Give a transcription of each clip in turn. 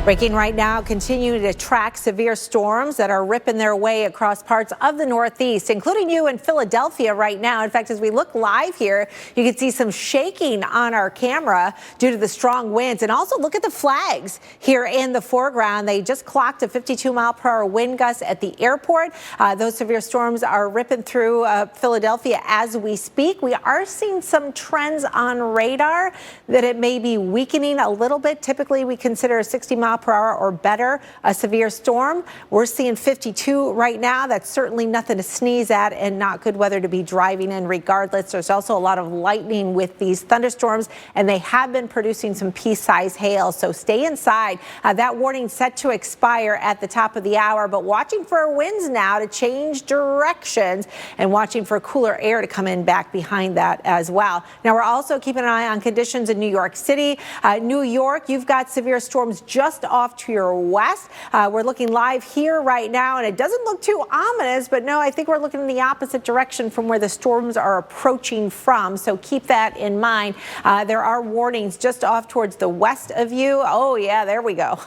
Breaking right now, continuing to track severe storms that are ripping their way across parts of the Northeast, including you in Philadelphia right now. In fact, as we look live here, you can see some shaking on our camera due to the strong winds. And also look at the flags here in the foreground. They just clocked a 52-mile-per-hour wind gust at the airport. Those severe storms are ripping through Philadelphia as we speak. We are seeing some trends on radar that it may be weakening a little bit. Typically, we consider a 60-mile-per-hour or better a severe storm. We're seeing 52 right now. That's certainly nothing to sneeze at and not good weather to be driving in regardless. There's also a lot of lightning with these thunderstorms, and they have been producing some pea-sized hail, so stay inside. That warning set to expire at the top of the hour, but watching for winds now to change directions and watching for cooler air to come in back behind that as well. Now, we're also keeping an eye on conditions in New York City. New York, you've got severe storms just off to your west. We're looking live here right now, and it doesn't look too ominous, but no, I think we're looking in the opposite direction from where the storms are approaching from, so keep that in mind. There are warnings just off towards the west of you. Oh, yeah, there we go.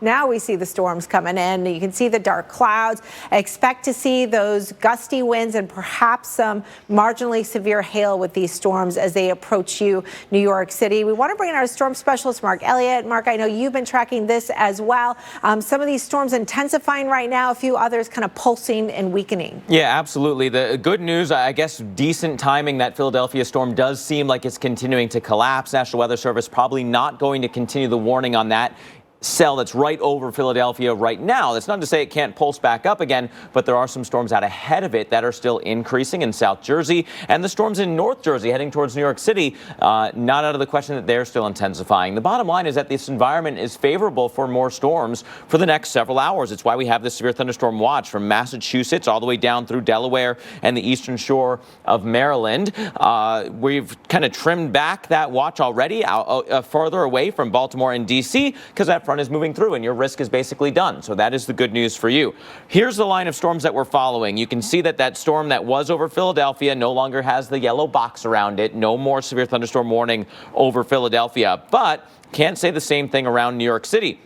Now we see the storms coming in. You can see the dark clouds. Expect to see those gusty winds and perhaps some marginally severe hail with these storms as they approach you, New York City. We want to bring in our storm specialist, Mark Elliott. Mark, I know you've been tracking this as well. Some of these storms intensifying right now, a few others kind of pulsing and weakening. Yeah, absolutely. The good news, I guess, decent timing. That Philadelphia storm does seem like it's continuing to collapse. National Weather Service probably not going to continue the warning on that cell that's right over Philadelphia right now. That's not to say it can't pulse back up again, but there are some storms out ahead of it that are still increasing in South Jersey, and the storms in North Jersey heading towards New York City, not out of the question that they're still intensifying. The bottom line is that this environment is favorable for more storms for the next several hours. It's why we have this severe thunderstorm watch from Massachusetts all the way down through Delaware and the eastern shore of Maryland. We've kind of trimmed back that watch already further away from Baltimore and D.C. because that front is moving through and your risk is basically done. So that is the good news for you. Here's the line of storms that we're following. You can see that that storm that was over Philadelphia no longer has the yellow box around it. No more severe thunderstorm warning over Philadelphia, but can't say the same thing around New York City.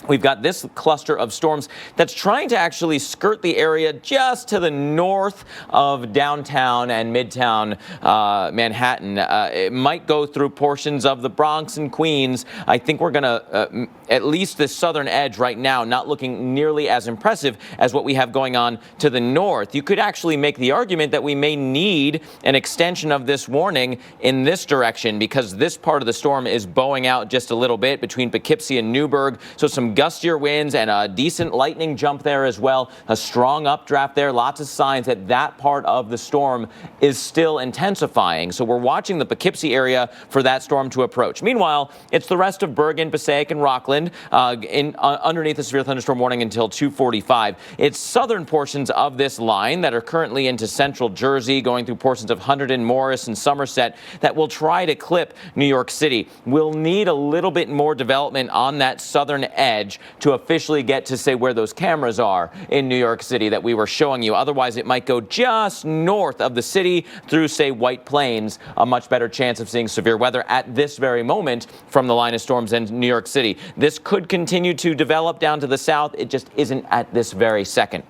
We've got this cluster of storms that's trying to actually skirt the area just to the north of downtown and midtown Manhattan. It might go through portions of the Bronx and Queens. I think we're going to, at least the southern edge right now, not looking nearly as impressive as what we have going on to the north. You could actually make the argument that we may need an extension of this warning in this direction because this part of the storm is bowing out just a little bit between Poughkeepsie and Newburgh. So some gustier winds and a decent lightning jump there as well. A strong updraft there. Lots of signs that that part of the storm is still intensifying. So we're watching the Poughkeepsie area for that storm to approach. Meanwhile, it's the rest of Bergen, Passaic, and Rockland underneath the severe thunderstorm warning until 2:45. It's southern portions of this line that are currently into central Jersey, going through portions of Hunterdon, Morris, and Somerset that will try to clip New York City. We'll need a little bit more development on that southern edge to officially get to say where those cameras are in New York City that we were showing you. Otherwise, it might go just north of the city through, say, White Plains. A much better chance of seeing severe weather at this very moment from the line of storms in New York City. This could continue to develop down to the south. It just isn't at this very second.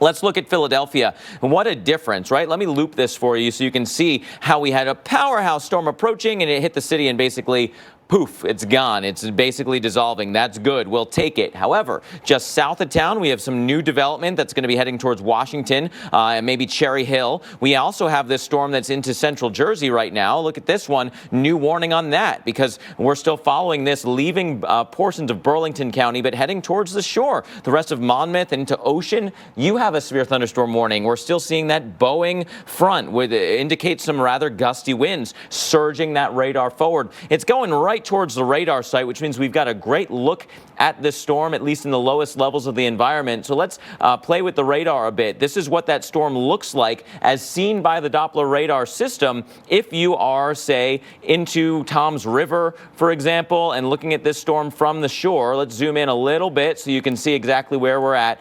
Let's look at Philadelphia. What a difference, right? Let me loop this for you so you can see how we had a powerhouse storm approaching and it hit the city and basically poof, it's gone. It's basically dissolving. That's good. We'll take it. However, just south of town, we have some new development that's going to be heading towards Washington and maybe Cherry Hill. We also have this storm that's into central Jersey right now. Look at this one. New warning on that because we're still following this, leaving portions of Burlington County, but heading towards the shore. The rest of Monmouth into Ocean, you have a severe thunderstorm warning. We're still seeing that bowing front, which indicates some rather gusty winds, surging that radar forward. It's going right towards the radar site, which means we've got a great look at this storm, at least in the lowest levels of the environment. So let's play with the radar a bit. This is what that storm looks like as seen by the Doppler radar system. If you are, say, into Toms River, for example, and looking at this storm from the shore, let's zoom in a little bit so you can see exactly where we're at.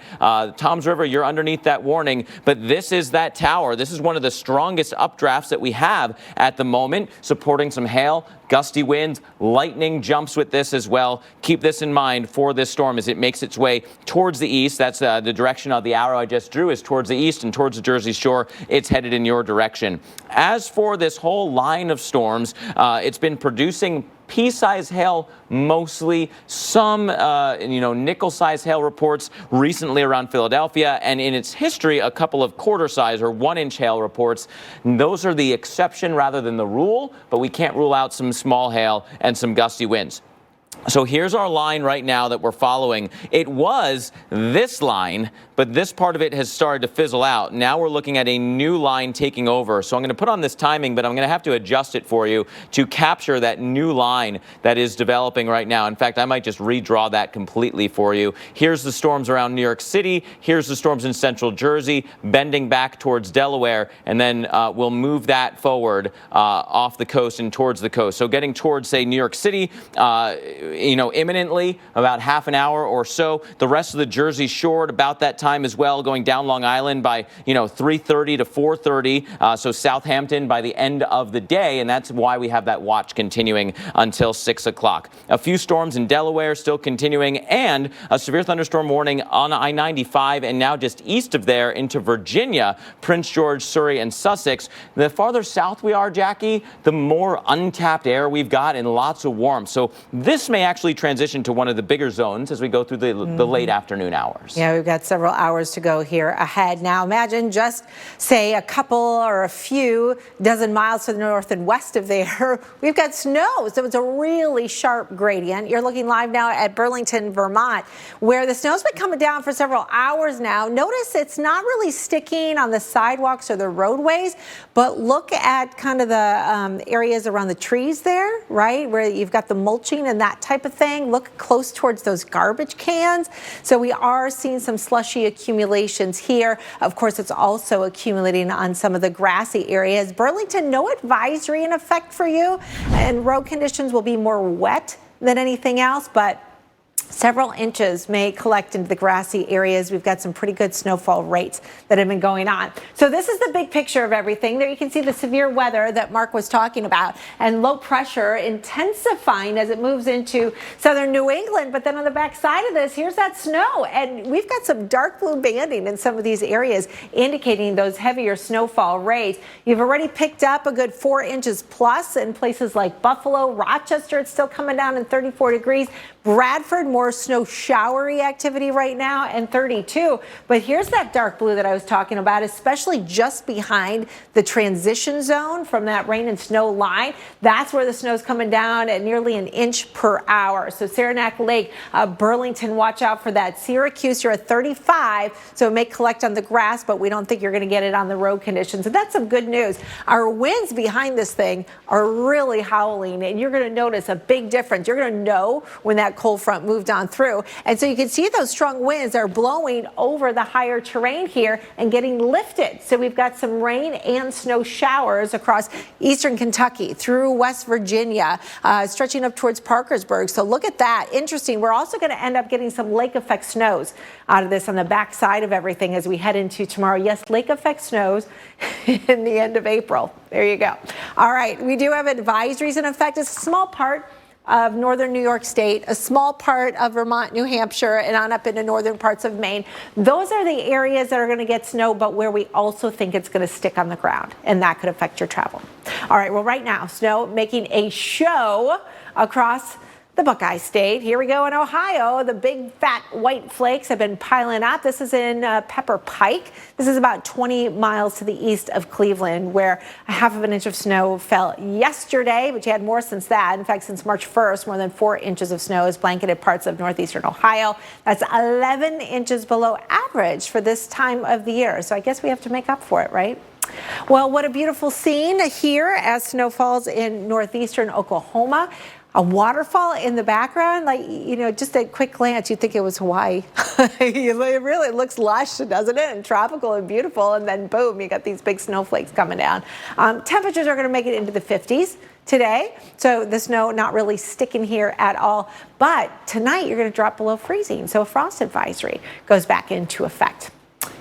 Toms River, you're underneath that warning, but this is that tower. This is one of the strongest updrafts that we have at the moment, supporting some hail, gusty winds, Lightning jumps with this as well. Keep this in mind for this storm as it makes its way towards the east. That's the direction of the arrow I just drew is towards the east and towards the Jersey Shore. It's headed in your direction. As for this whole line of storms, it's been producing pea-sized hail, mostly some, nickel-sized hail reports recently around Philadelphia, and in its history, a couple of quarter-size or 1-inch hail reports. Those are the exception rather than the rule, but we can't rule out some small hail and some gusty winds. So here's our line right now that we're following. It was this line, but this part of it has started to fizzle out. Now we're looking at a new line taking over. So I'm going to put on this timing, but I'm going to have to adjust it for you to capture that new line that is developing right now. In fact, I might just redraw that completely for you. Here's the storms around New York City. Here's the storms in central Jersey, bending back towards Delaware, and then we'll move that forward off the coast and towards the coast. So getting towards, say, New York City, imminently, about half an hour or so. The rest of the Jersey Shore at about that time as well, going down Long Island by, 3:30 to 4:30. So Southampton by the end of the day, and that's why we have that watch continuing until 6 o'clock. A few storms in Delaware still continuing, and a severe thunderstorm warning on I-95 and now just east of there into Virginia, Prince George, Surrey, and Sussex. The farther south we are, Jackie, the more untapped air we've got and lots of warmth. So this may actually transition to one of the bigger zones as we go through the late afternoon hours. Yeah, we've got several hours to go here ahead. Now imagine just, say, a couple or a few dozen miles to the north and west of there, we've got snow. So it's a really sharp gradient. You're looking live now at Burlington, Vermont, where the snow's been coming down for several hours now. Notice it's not really sticking on the sidewalks or the roadways, but look at kind of the areas around the trees there, right, where you've got the mulching and that type of thing. Look close towards those garbage cans. So we are seeing some slushy accumulations here. Of course, it's also accumulating on some of the grassy areas. Burlington, no advisory in effect for you, and road conditions will be more wet than anything else, but several inches may collect into the grassy areas. We've got some pretty good snowfall rates that have been going on. So this is the big picture of everything. There you can see the severe weather that Mark was talking about, and low pressure intensifying as it moves into southern New England. But then on the back side of this, here's that snow. And we've got some dark blue banding in some of these areas indicating those heavier snowfall rates. You've already picked up a good 4 inches plus in places like Buffalo, Rochester. It's still coming down in 34 degrees. Bradford, more snow showery activity right now, and 32. But here's that dark blue that I was talking about, especially just behind the transition zone from that rain and snow line. That's where the snow's coming down at nearly an inch per hour. So Saranac Lake, Burlington, watch out for that. Syracuse, you're at 35, so it may collect on the grass, but we don't think you're going to get it on the road conditions. And that's some good news. Our winds behind this thing are really howling, and you're going to notice a big difference. You're going to know when that cold front moved on through. And so you can see those strong winds are blowing over the higher terrain here and getting lifted. So we've got some rain and snow showers across eastern Kentucky through West Virginia, stretching up towards Parkersburg. So look at that. Interesting. We're also going to end up getting some lake effect snows out of this on the back side of everything as we head into tomorrow. Yes, lake effect snows in the end of April. There you go. All right. We do have advisories in effect. It's a small part of northern New York State, a small part of Vermont, New Hampshire, and on up into northern parts of Maine. Those are the areas that are going to get snow, but where we also think it's going to stick on the ground, and that could affect your travel. All right, well, right now, snow making a show across the Buckeye State. Here we go in Ohio. The big fat white flakes have been piling up. This is in Pepper Pike. This is about 20 miles to the east of Cleveland, where a half of an inch of snow fell yesterday, but you had more since that. In fact, since March 1st, more than 4 inches of snow has blanketed parts of northeastern Ohio. That's 11 inches below average for this time of the year. So I guess we have to make up for it, right? Well, what a beautiful scene here as snow falls in northeastern Oklahoma. A waterfall in the background, just at quick glance, you'd think it was Hawaii. It really looks lush, doesn't it? And tropical and beautiful. And then boom, you got these big snowflakes coming down. Temperatures are going to make it into the 50s today. So the snow not really sticking here at all. But tonight you're going to drop below freezing. So a frost advisory goes back into effect.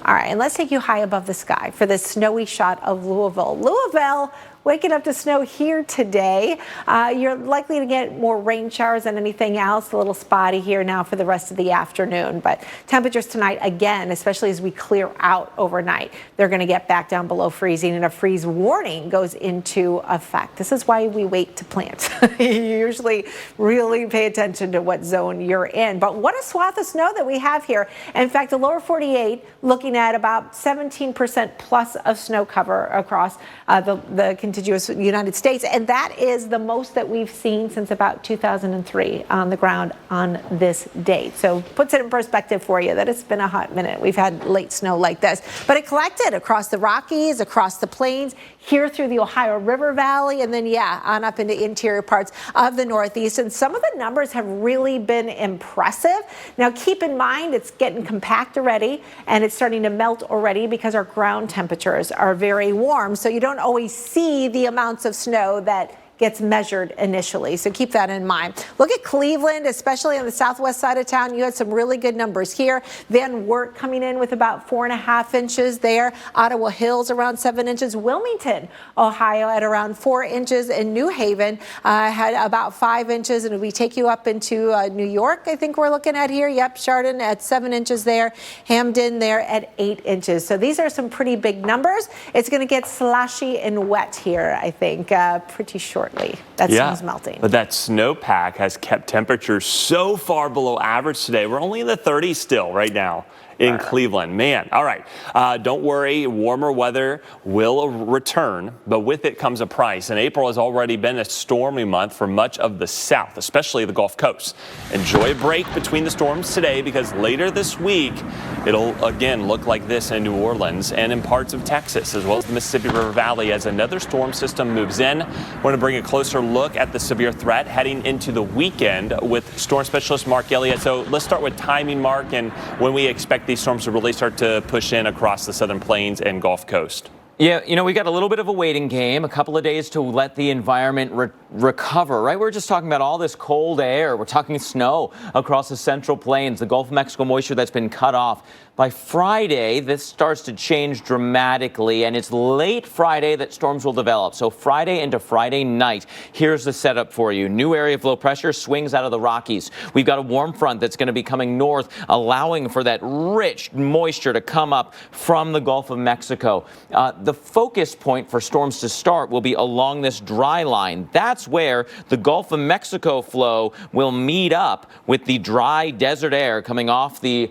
All right, and let's take you high above the sky for this snowy shot of Louisville. Louisville waking up to snow here today. You're likely to get more rain showers than anything else. A little spotty here now for the rest of the afternoon. But temperatures tonight, again, especially as we clear out overnight, they're going to get back down below freezing, and a freeze warning goes into effect. This is why we wait to plant. You usually really pay attention to what zone you're in. But what a swath of snow that we have here. In fact, the lower 48 looking at about 17% plus of snow cover across the contiguous United States. And that is the most that we've seen since about 2003 on the ground on this date. So puts it in perspective for you that it's been a hot minute. We've had late snow like this, but it collected across the Rockies, across the plains, here through the Ohio River Valley, and then, on up into interior parts of the Northeast. And some of the numbers have really been impressive. Now, keep in mind, it's getting compact already, and it's starting to melt already because our ground temperatures are very warm. So you don't always see the amounts of snow that gets measured initially. So keep that in mind. Look at Cleveland, especially on the southwest side of town. You had some really good numbers here. Van Wert coming in with about 4.5 inches there. Ottawa Hills around 7 inches. Wilmington, Ohio at around 4 inches. And New Haven had about 5 inches. And if we take you up into New York, I think we're looking at here. Yep, Chardon at 7 inches there. Hamden there at 8 inches. So these are some pretty big numbers. It's going to get slushy and wet here, I think, pretty shortly. That snow's melting. But that snowpack has kept temperatures so far below average today. We're only in the 30s still right now in Cleveland. Man, all right. Don't worry, warmer weather will return, but with it comes a price. And April has already been a stormy month for much of the South, especially the Gulf Coast. Enjoy a break between the storms today, because later this week, it'll again look like this in New Orleans and in parts of Texas, as well as the Mississippi River Valley, as another storm system moves in. We're going to bring a closer look at the severe threat heading into the weekend with storm specialist Mark Elliott. So let's start with timing, Mark, and when we expect these storms to really start to push in across the southern plains and Gulf Coast. Yeah, we got a little bit of a waiting game, a couple of days to let the environment recover, right? We're just talking about all this cold air. We're talking snow across the central plains, the Gulf of Mexico moisture that's been cut off. By Friday, this starts to change dramatically, and it's late Friday that storms will develop. So Friday into Friday night, here's the setup for you. New area of low pressure swings out of the Rockies. We've got a warm front that's going to be coming north, allowing for that rich moisture to come up from the Gulf of Mexico. The focus point for storms to start will be along this dry line. That's where the Gulf of Mexico flow will meet up with the dry desert air coming off the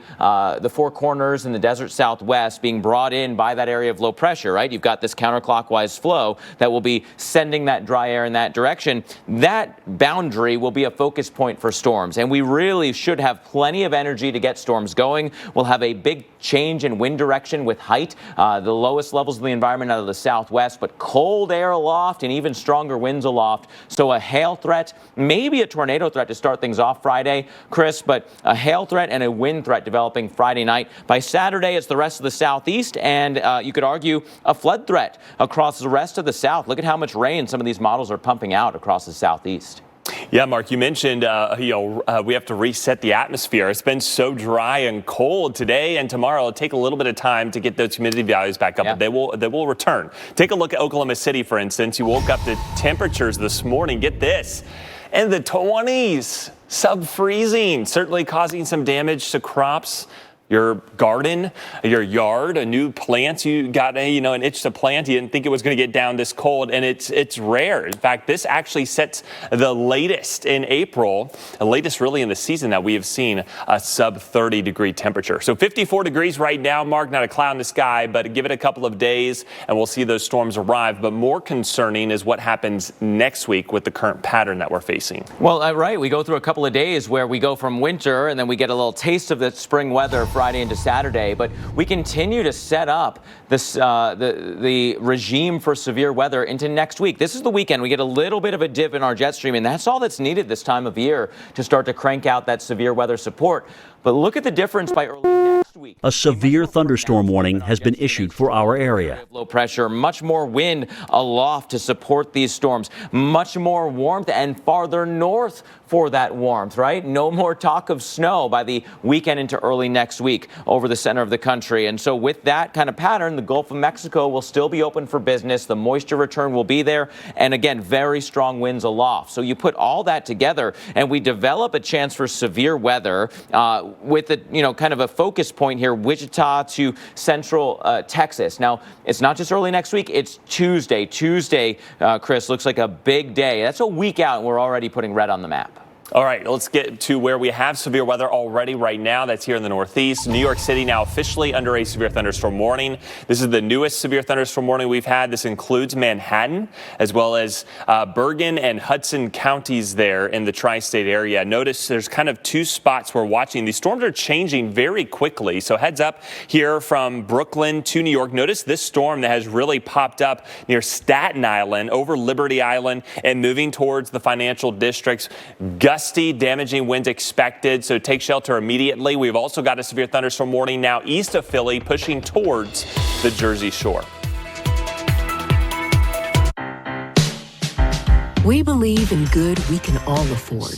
four corners in the desert southwest, being brought in by that area of low pressure, right? You've got this counterclockwise flow that will be sending that dry air in that direction. That boundary will be a focus point for storms, and we really should have plenty of energy to get storms going. We'll have a big change in wind direction with height, the lowest levels of the environment out of the southwest, but cold air aloft and even stronger winds aloft. So a hail threat, maybe a tornado threat to start things off Friday, Chris, but a hail threat and a wind threat developing Friday night. By Saturday, it's the rest of the southeast, and you could argue a flood threat across the rest of the south. Look at how much rain some of these models are pumping out across the southeast. Yeah, Mark, you mentioned, we have to reset the atmosphere. It's been so dry and cold today and tomorrow. It'll take a little bit of time to get those humidity values back up, but they will return. Take a look at Oklahoma City, for instance. You woke up to temperatures this morning, get this, in the 20s, sub-freezing, certainly causing some damage to crops. Your garden, your yard, a new plant, you got an itch to plant. You didn't think it was going to get down this cold, and it's rare. In fact, this actually sets the latest in April, the latest really in the season that we have seen a sub 30 degree temperature. So 54 degrees right now, Mark, not a cloud in the sky, but give it a couple of days and we'll see those storms arrive. But more concerning is what happens next week with the current pattern that we're facing. Well, right. We go through a couple of days where we go from winter and then we get a little taste of the spring weather Friday into Saturday, but we continue to set up this the regime for severe weather into next week. This is the weekend. We get a little bit of a dip in our jet stream, and that's all that's needed this time of year to start to crank out that severe weather support. But look at the difference by early next week. A severe thunderstorm warning has been issued for our area. Low pressure, much more wind aloft to support these storms, much more warmth, and farther north for that warmth, right? No more talk of snow by the weekend into early next week over the center of the country. And so with that kind of pattern, the Gulf of Mexico will still be open for business. The moisture return will be there. And again, very strong winds aloft. So you put all that together and we develop a chance for severe weather with a, kind of a focus point here, Wichita to central Texas. Now, it's not just early next week, it's Tuesday. Tuesday, Chris, looks like a big day. That's a week out and we're already putting red on the map. All right, let's get to where we have severe weather already right now. That's here in the Northeast. New York City now officially under a severe thunderstorm warning. This is the newest severe thunderstorm warning we've had. This includes Manhattan, as well as Bergen and Hudson counties there in the tri-state area. Notice there's kind of two spots we're watching. These storms are changing very quickly. So heads up here from Brooklyn to New York. Notice this storm that has really popped up near Staten Island, over Liberty Island, and moving towards the financial districts. Gusty, damaging winds expected, so take shelter immediately. We've also got a severe thunderstorm warning now east of Philly, pushing towards the Jersey Shore. We believe in good we can all afford.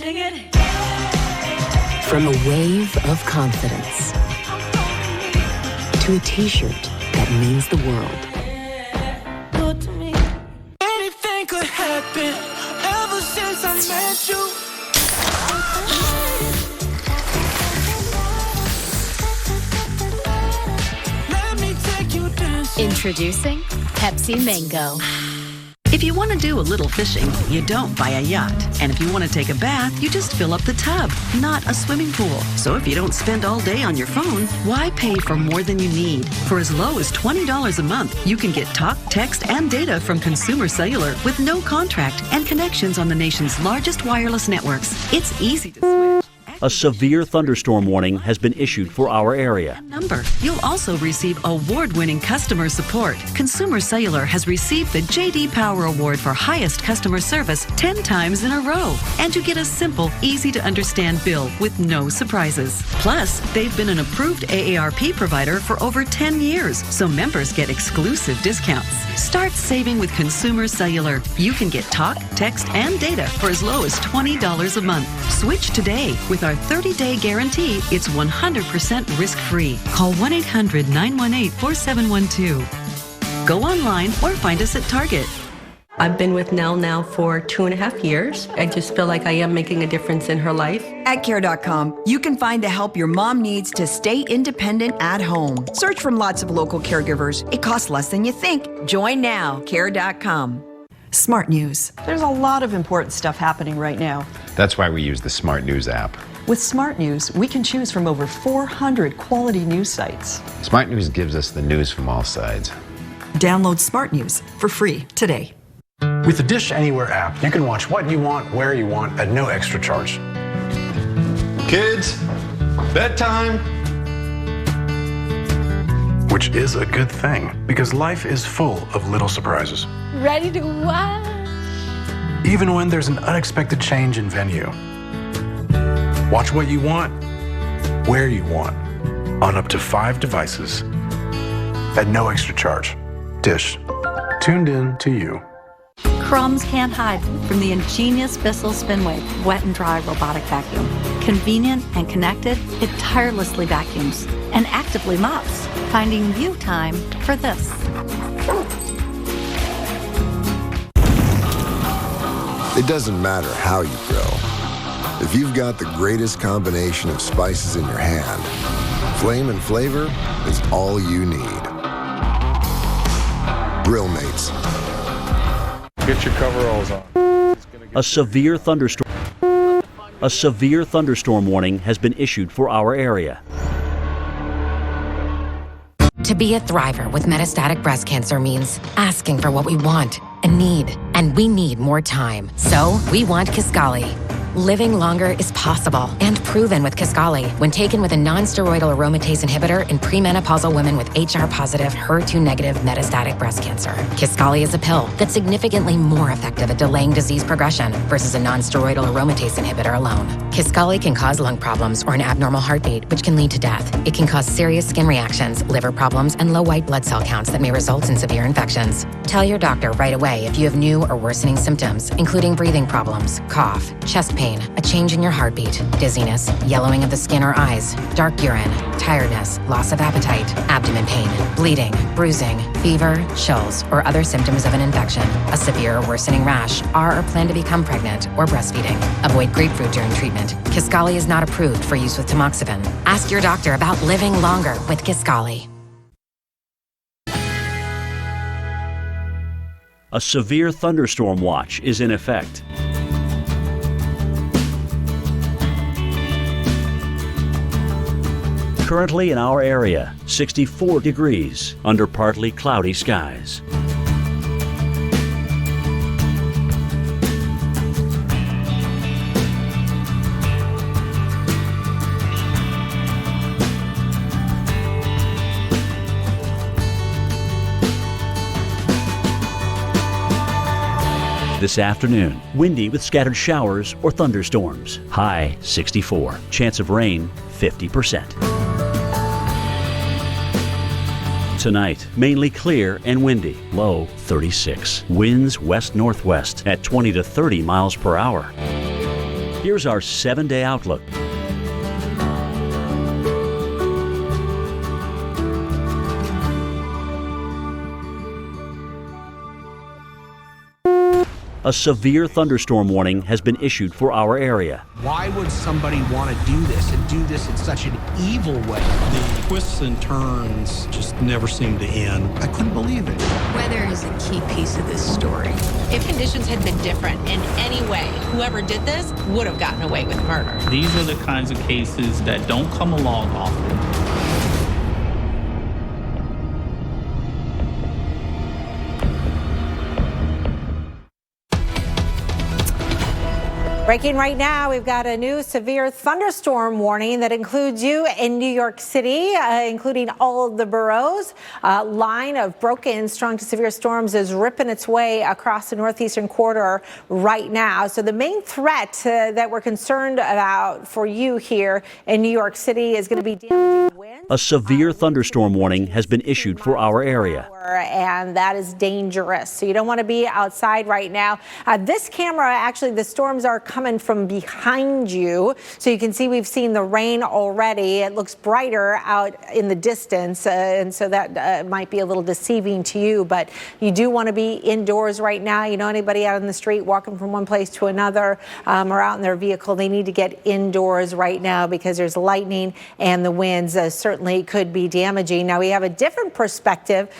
From a wave of confidence to a t-shirt that means the world. Anything could happen ever since I met you. Introducing Pepsi Mango. If you want to do a little fishing, you don't buy a yacht. And if you want to take a bath, you just fill up the tub, not a swimming pool. So if you don't spend all day on your phone, why pay for more than you need? For as low as $20 a month, you can get talk, text, and data from Consumer Cellular with no contract and connections on the nation's largest wireless networks. It's easy to switch. A severe thunderstorm warning has been issued for our area. Number. You'll also receive award-winning customer support. Consumer Cellular has received the J.D. Power Award for highest customer service 10 times in a row. And you get a simple, easy-to-understand bill with no surprises. Plus, they've been an approved AARP provider for over 10 years, so members get exclusive discounts. Start saving with Consumer Cellular. You can get talk, text, and data for as low as $20 a month. Switch today. With our 30-day guarantee, it's 100% risk-free. Call 1-800-918-4712. Go online or find us at Target. I've been with Nell now for 2.5 years. I just feel like I am making a difference in her life. At Care.com, you can find the help your mom needs to stay independent at home. Search from lots of local caregivers. It costs less than you think. Join now, Care.com. Smart News. There's a lot of important stuff happening right now. That's why we use the Smart News app. With Smart News, we can choose from over 400 quality news sites. Smart News gives us the news from all sides. Download Smart News for free today. With the Dish Anywhere app, you can watch what you want, where you want, at no extra charge. Kids, bedtime. Which is a good thing, because life is full of little surprises. Ready to watch? Even when there's an unexpected change in venue. Watch what you want, where you want, on up to 5 devices, at no extra charge. Dish, tuned in to you. Crumbs can't hide from the ingenious Bissell Spinwave wet and dry robotic vacuum. Convenient and connected, it tirelessly vacuums and actively mops, finding you time for this. It doesn't matter how you grill. If you've got the greatest combination of spices in your hand, flame and flavor is all you need. Grill Mates. Get your coveralls on. A severe thunderstorm warning has been issued for our area. To be a thriver with metastatic breast cancer means asking for what we want and need. And we need more time. So we want Kisqali. Living longer is possible and proven with Kisqali when taken with a non-steroidal aromatase inhibitor in premenopausal women with HR-positive, HER2-negative metastatic breast cancer. Kisqali is a pill that's significantly more effective at delaying disease progression versus a non-steroidal aromatase inhibitor alone. Kisqali can cause lung problems or an abnormal heartbeat, which can lead to death. It can cause serious skin reactions, liver problems, and low white blood cell counts that may result in severe infections. Tell your doctor right away if you have new or worsening symptoms, including breathing problems, cough, chest pain, pain, a change in your heartbeat, dizziness, yellowing of the skin or eyes, dark urine, tiredness, loss of appetite, abdomen pain, bleeding, bruising, fever, chills, or other symptoms of an infection, a severe or worsening rash, are or plan to become pregnant or breastfeeding. Avoid grapefruit during treatment. Kisqali is not approved for use with tamoxifen. Ask your doctor about living longer with Kisqali. A severe thunderstorm watch is in effect. Currently in our area, 64 degrees under partly cloudy skies. This afternoon, windy with scattered showers or thunderstorms. High 64. Chance of rain 50%. Tonight, mainly clear and windy. Low 36. Winds west-northwest at 20 to 30 miles per hour. Here's our 7-day outlook. A severe thunderstorm warning has been issued for our area. Why would somebody want to do this and do this in such an evil way? The twists and turns just never seem to end. I couldn't believe it. Weather is a key piece of this story. If conditions had been different in any way, whoever did this would have gotten away with murder. These are the kinds of cases that don't come along often. Breaking right now, we've got a new severe thunderstorm warning that includes you in New York City, including all of the boroughs. A line of broken, strong to severe storms is ripping its way across the northeastern corridor right now. So the main threat that we're concerned about for you here in New York City is going to be damaging winds. A severe thunderstorm warning has been issued for our area. And that is dangerous. So you don't want to be outside right now. This camera, actually, the storms are coming from behind you. So you can see we've seen the rain already. It looks brighter out in the distance. And so that might be a little deceiving to you. But you do want to be indoors right now. You know, anybody out in the street walking from one place to another or out in their vehicle, they need to get indoors right now because there's lightning and the winds certainly could be damaging. Now, we have a different perspective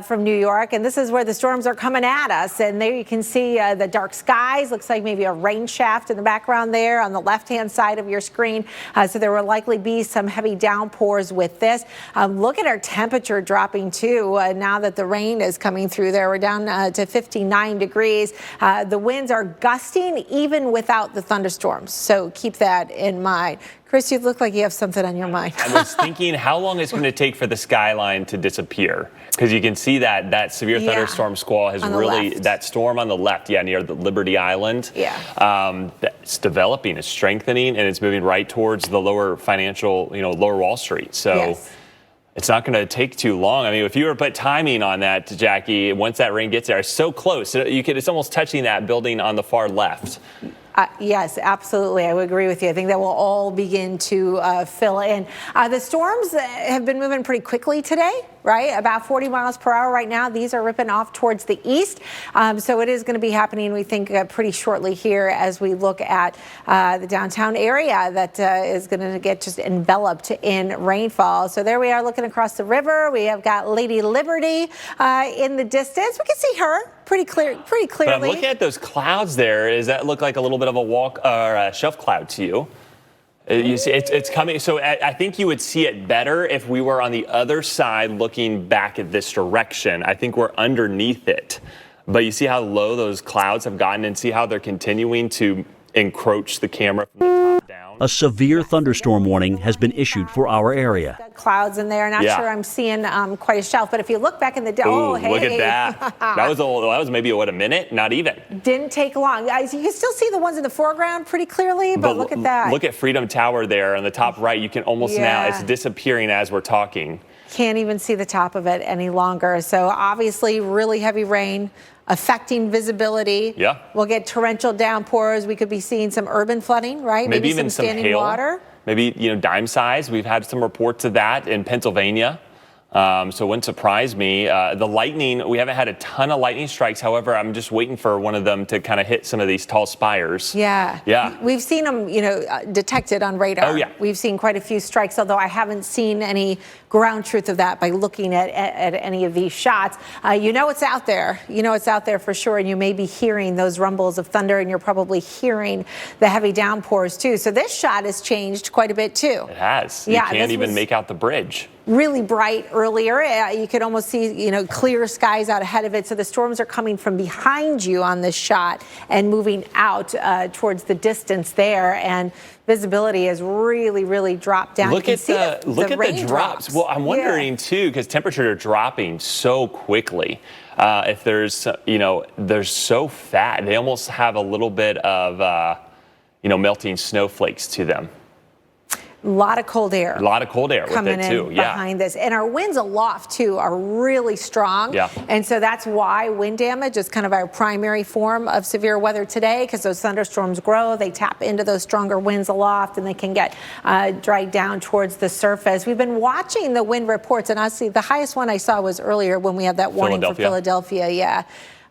from New York, and this is where the storms are coming at us. And there you can see the dark skies. Looks like maybe a rain shaft in the background there on the left-hand side of your screen. So there will likely be some heavy downpours with this. Look at our temperature dropping too now that the rain is coming through there. We're down to 59 degrees. The winds are gusting even without the thunderstorms. So keep that in mind. Chris, you look like you have something on your mind. I was thinking how long it's going to take for the skyline to disappear. Because you can see that severe thunderstorm squall has really, that storm on the left, near the Liberty Island. It's developing, it's strengthening, and it's moving right towards the lower lower Wall Street. So it's not going to take too long. I mean, if you were to put timing on that, Jackie, once that rain gets there, it's so close. It's almost touching that building on the far left. Yes, absolutely. I would agree with you. I think that will all begin to fill in. The storms have been moving pretty quickly today, right? About 40 miles per hour right now. These are ripping off towards the east. So it is going to be happening, we think, pretty shortly here as we look at the downtown area that is going to get just enveloped in rainfall. So there we are looking across the river. We have got Lady Liberty in the distance. We can see her pretty clearly. But I'm looking at those clouds there. Does that look like a little bit of a walk or a shelf cloud to you? You see, it's coming. So I think you would see it better if we were on the other side looking back at this direction. I think we're underneath it. But you see how low those clouds have gotten and see how they're continuing to encroach the camera from the top down. A severe thunderstorm warning has been issued for our area. Clouds in there. Not sure I'm seeing quite a shelf, but if you look back in the day, look at that. that was maybe a minute, not even. Didn't take long. You can still see the ones in the foreground pretty clearly, but look at that. Look at Freedom Tower there on the top right. You can almost now, it's disappearing as we're talking. Can't even see the top of it any longer. So obviously really heavy rain affecting visibility. Yeah. We'll get torrential downpours. We could be seeing some urban flooding, right? Maybe even some standing hail. water. Maybe, dime size. We've had some reports of that in Pennsylvania. So it wouldn't surprise me. The lightning, we haven't had a ton of lightning strikes. However, I'm just waiting for one of them to kind of hit some of these tall spires. Yeah. Yeah. We've seen them, detected on radar. Oh, yeah. We've seen quite a few strikes, although I haven't seen any ground truth of that by looking at any of these shots. It's out there. It's out there for sure, and you may be hearing those rumbles of thunder, and you're probably hearing the heavy downpours, too. So this shot has changed quite a bit, too. It has. Yeah, you can't even make out the bridge. Really bright earlier. You could almost see, clear skies out ahead of it. So the storms are coming from behind you on this shot and moving out towards the distance there. And visibility has really, really dropped down. Look at the drops. Well, I'm wondering too, because temperatures are dropping so quickly. If there's so fat, they almost have a little bit of melting snowflakes to them. A lot of cold air. A lot of cold air coming with it too. in behind this. And our winds aloft too are really strong. Yeah. And so that's why wind damage is kind of our primary form of severe weather today, because those thunderstorms grow, they tap into those stronger winds aloft, and they can get dragged down towards the surface. We've been watching the wind reports, and honestly, the highest one I saw was earlier when we had that warning for Philadelphia. Yeah.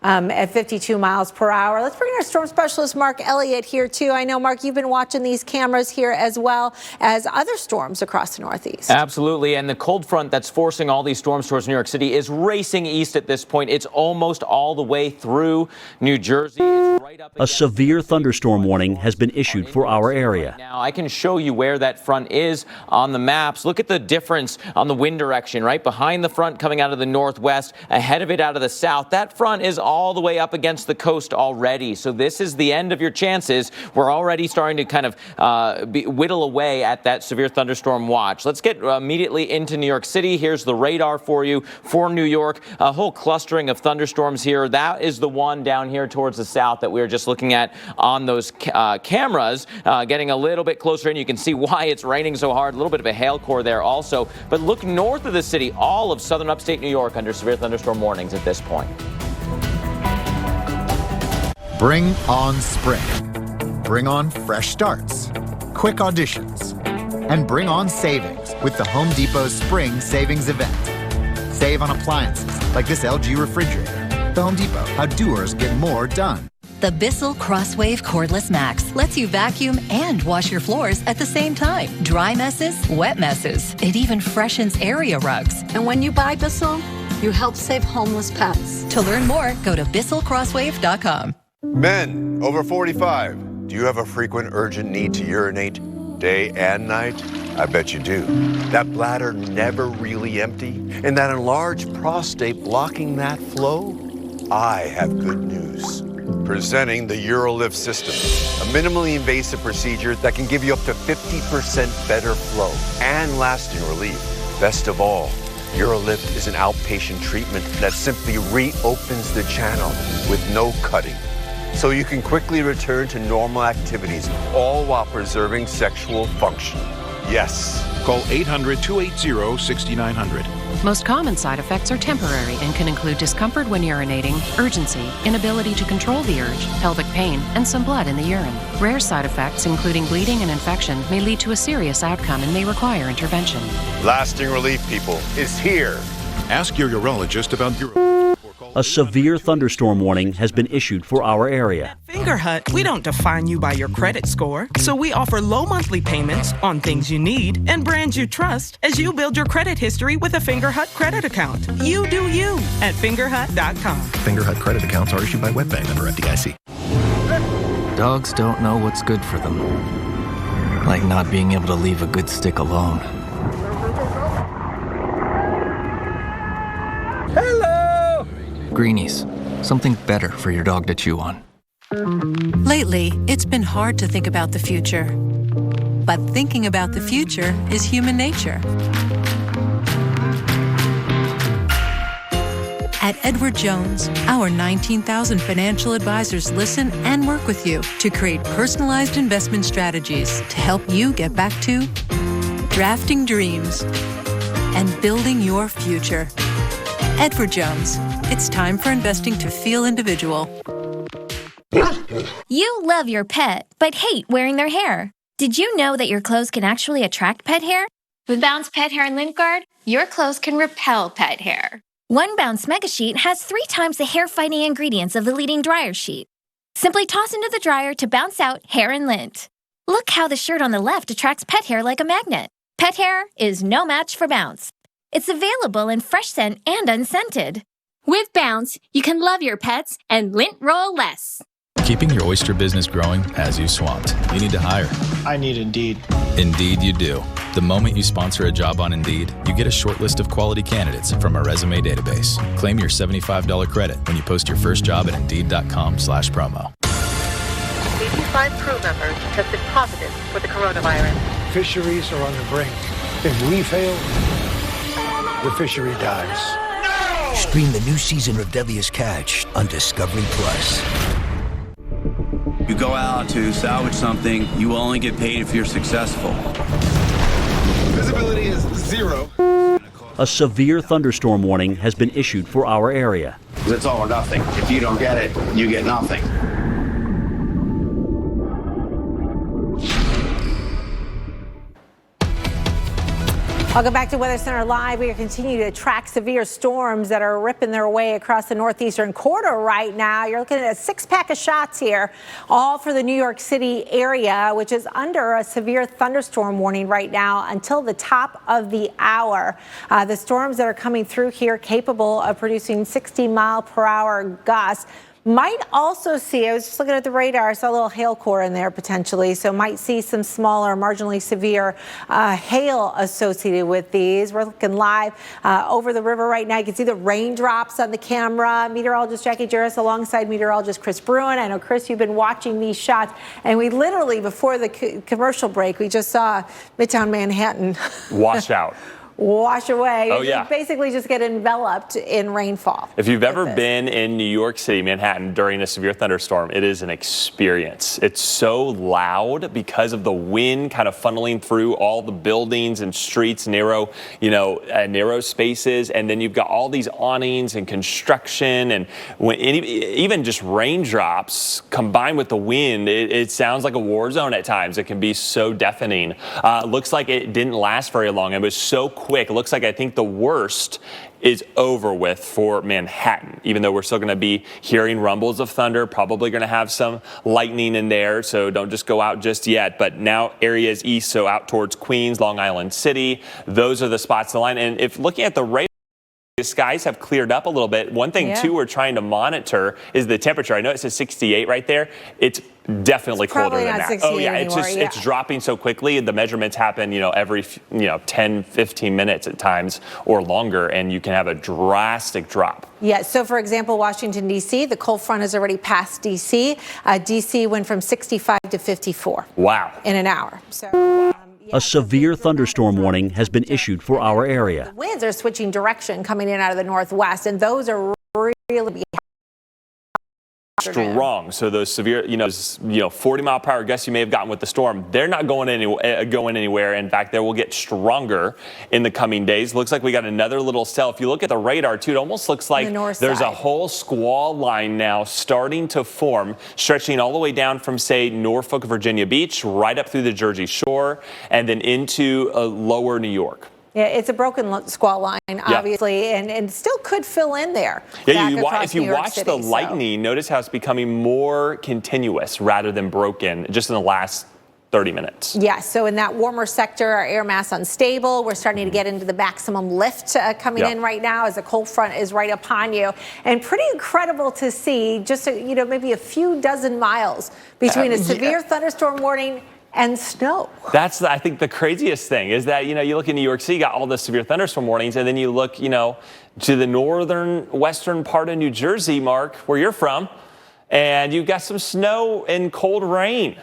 At 52 miles per hour. Let's bring our storm specialist, Mark Elliott, here, too. I know, Mark, you've been watching these cameras here as well as other storms across the Northeast. Absolutely. And the cold front that's forcing all these storms towards New York City is racing east at this point. It's almost all the way through New Jersey. It's right up a severe thunderstorm warning has been issued for our area. Now, I can show you where that front is on the maps. Look at the difference on the wind direction, right? Behind the front coming out of the northwest, ahead of it out of the south. That front is all the way up against the coast already. So this is the end of your chances. We're already starting to kind of whittle away at that severe thunderstorm watch. Let's get immediately into New York City. Here's the radar for you for New York. A whole clustering of thunderstorms here. That is the one down here towards the south that we were just looking at on those cameras. Getting a little bit closer in, you can see why it's raining so hard. A little bit of a hail core there also. But look north of the city, all of southern upstate New York under severe thunderstorm warnings at this point. Bring on spring. Bring on fresh starts, quick auditions, and bring on savings with the Home Depot Spring Savings Event. Save on appliances like this LG refrigerator. The Home Depot, how doers get more done. The Bissell Crosswave Cordless Max lets you vacuum and wash your floors at the same time. Dry messes, wet messes. It even freshens area rugs. And when you buy Bissell, you help save homeless pets. To learn more, go to BissellCrosswave.com. Men over 45, do you have a frequent urgent need to urinate day and night? I bet you do. That bladder never really empty, and that enlarged prostate blocking that flow? I have good news. Presenting the UroLift system, a minimally invasive procedure that can give you up to 50% better flow and lasting relief. Best of all, UroLift is an outpatient treatment that simply reopens the channel with no cutting, so you can quickly return to normal activities, all while preserving sexual function. Yes. Call 800-280-6900. Most common side effects are temporary and can include discomfort when urinating, urgency, inability to control the urge, pelvic pain, and some blood in the urine. Rare side effects, including bleeding and infection, may lead to a serious outcome and may require intervention. Lasting relief, people, is here. Ask your urologist about UroLift. A severe thunderstorm warning has been issued for our area. Finger Hut, we don't define you by your credit score, so we offer low monthly payments on things you need and brands you trust as you build your credit history with a Finger Hut credit account. You do you at fingerhut.com. Finger Hut credit accounts are issued by WebBank under FDIC. Dogs don't know what's good for them, like not being able to leave a good stick alone. Greenies, something better for your dog to chew on. Lately, it's been hard to think about the future. But thinking about the future is human nature. At Edward Jones, our 19,000 financial advisors listen and work with you to create personalized investment strategies to help you get back to drafting dreams. and building your future. Edward Jones. It's time for investing to feel individual. You love your pet, but hate wearing their hair. Did you know that your clothes can actually attract pet hair? With Bounce Pet Hair and Lint Guard, your clothes can repel pet hair. One Bounce Mega Sheet has 3 times the hair-fighting ingredients of the leading dryer sheet. Simply toss into the dryer to bounce out hair and lint. Look how the shirt on the left attracts pet hair like a magnet. Pet hair is no match for Bounce. It's available in fresh scent and unscented. With Bounce, you can love your pets and lint roll less. Keeping your oyster business growing has you swamped. You need to hire. I need Indeed. Indeed you do. The moment you sponsor a job on Indeed, you get a short list of quality candidates from our resume database. Claim your $75 credit when you post your first job at Indeed.com/promo. 85 crew members tested positive for the coronavirus. Fisheries are on the brink. If we fail, the fishery dies. No! Stream the new season of Deadliest Catch on Discovery Plus. You go out to salvage something, you will only get paid if you're successful. Visibility is 0. A severe thunderstorm warning has been issued for our area. It's all or nothing. If you don't get it, you get nothing. Welcome back to Weather Center Live. We are continuing to track severe storms that are ripping their way across the northeastern corridor right now. You're looking at a 6-pack of shots here, all for the New York City area, which is under a severe thunderstorm warning right now until the top of the hour. The storms that are coming through here capable of producing 60-mile-per-hour gusts. Might also see, I was just looking at the radar, I saw a little hail core in there potentially, so might see some smaller, marginally severe hail associated with these. We're looking live over the river right now. You can see the raindrops on the camera. Meteorologist Jackie Juris alongside meteorologist Chris Bruin. I know, Chris, you've been watching these shots, and we literally, before the commercial break, we just saw Midtown Manhattan wash out. Wash away. Oh, yeah. You basically just get enveloped in rainfall. If you've ever been in New York City, Manhattan, during a severe thunderstorm, it is an experience. It's so loud because of the wind kind of funneling through all the buildings and streets, narrow spaces. And then you've got all these awnings and construction. And even just raindrops combined with the wind, it sounds like a war zone at times. It can be so deafening. Looks like it didn't last very long. It was so quick. It looks like I think the worst is over with for Manhattan, even though we're still going to be hearing rumbles of thunder, probably going to have some lightning in there, so don't just go out just yet. But now areas east, so out towards Queens, Long Island City, those are the spots to line. And if looking at the radar, the skies have cleared up a little bit. One thing, too, we're trying to monitor is the temperature. I know it says 68 right there. It's definitely colder than that. Oh, yeah. It's dropping so quickly. The measurements happen, every 10, 15 minutes at times or longer, and you can have a drastic drop. Yeah. So, for example, Washington, D.C., the cold front has already passed D.C. D.C. went from 65 to 54. Wow. In an hour. So. A severe thunderstorm warning has been issued for our area. The winds are switching direction coming in out of the northwest, and those are really strong. So those severe, 40-mile-per-hour gusts you may have gotten with the storm, they're not going anywhere. In fact, they will get stronger in the coming days. Looks like we got another little cell. If you look at the radar, too, it almost looks like there's a whole squall line now starting to form, stretching all the way down from, say, Norfolk, Virginia Beach, right up through the Jersey Shore, and then into lower New York. Yeah, it's a broken squall line, obviously, and still could fill in there. Yeah, if you watch the lightning, notice how it's becoming more continuous rather than broken just in the last 30 minutes. Yeah, so in that warmer sector, our air mass unstable. We're starting to get into the maximum lift coming in right now as the cold front is right upon you. And pretty incredible to see just, maybe a few dozen miles between a severe thunderstorm warning and snow. That's, I think, the craziest thing is that, you look in New York City, you got all the severe thunderstorm warnings, and then you look, to the northern western part of New Jersey, Mark, where you're from, and you've got some snow and cold rain.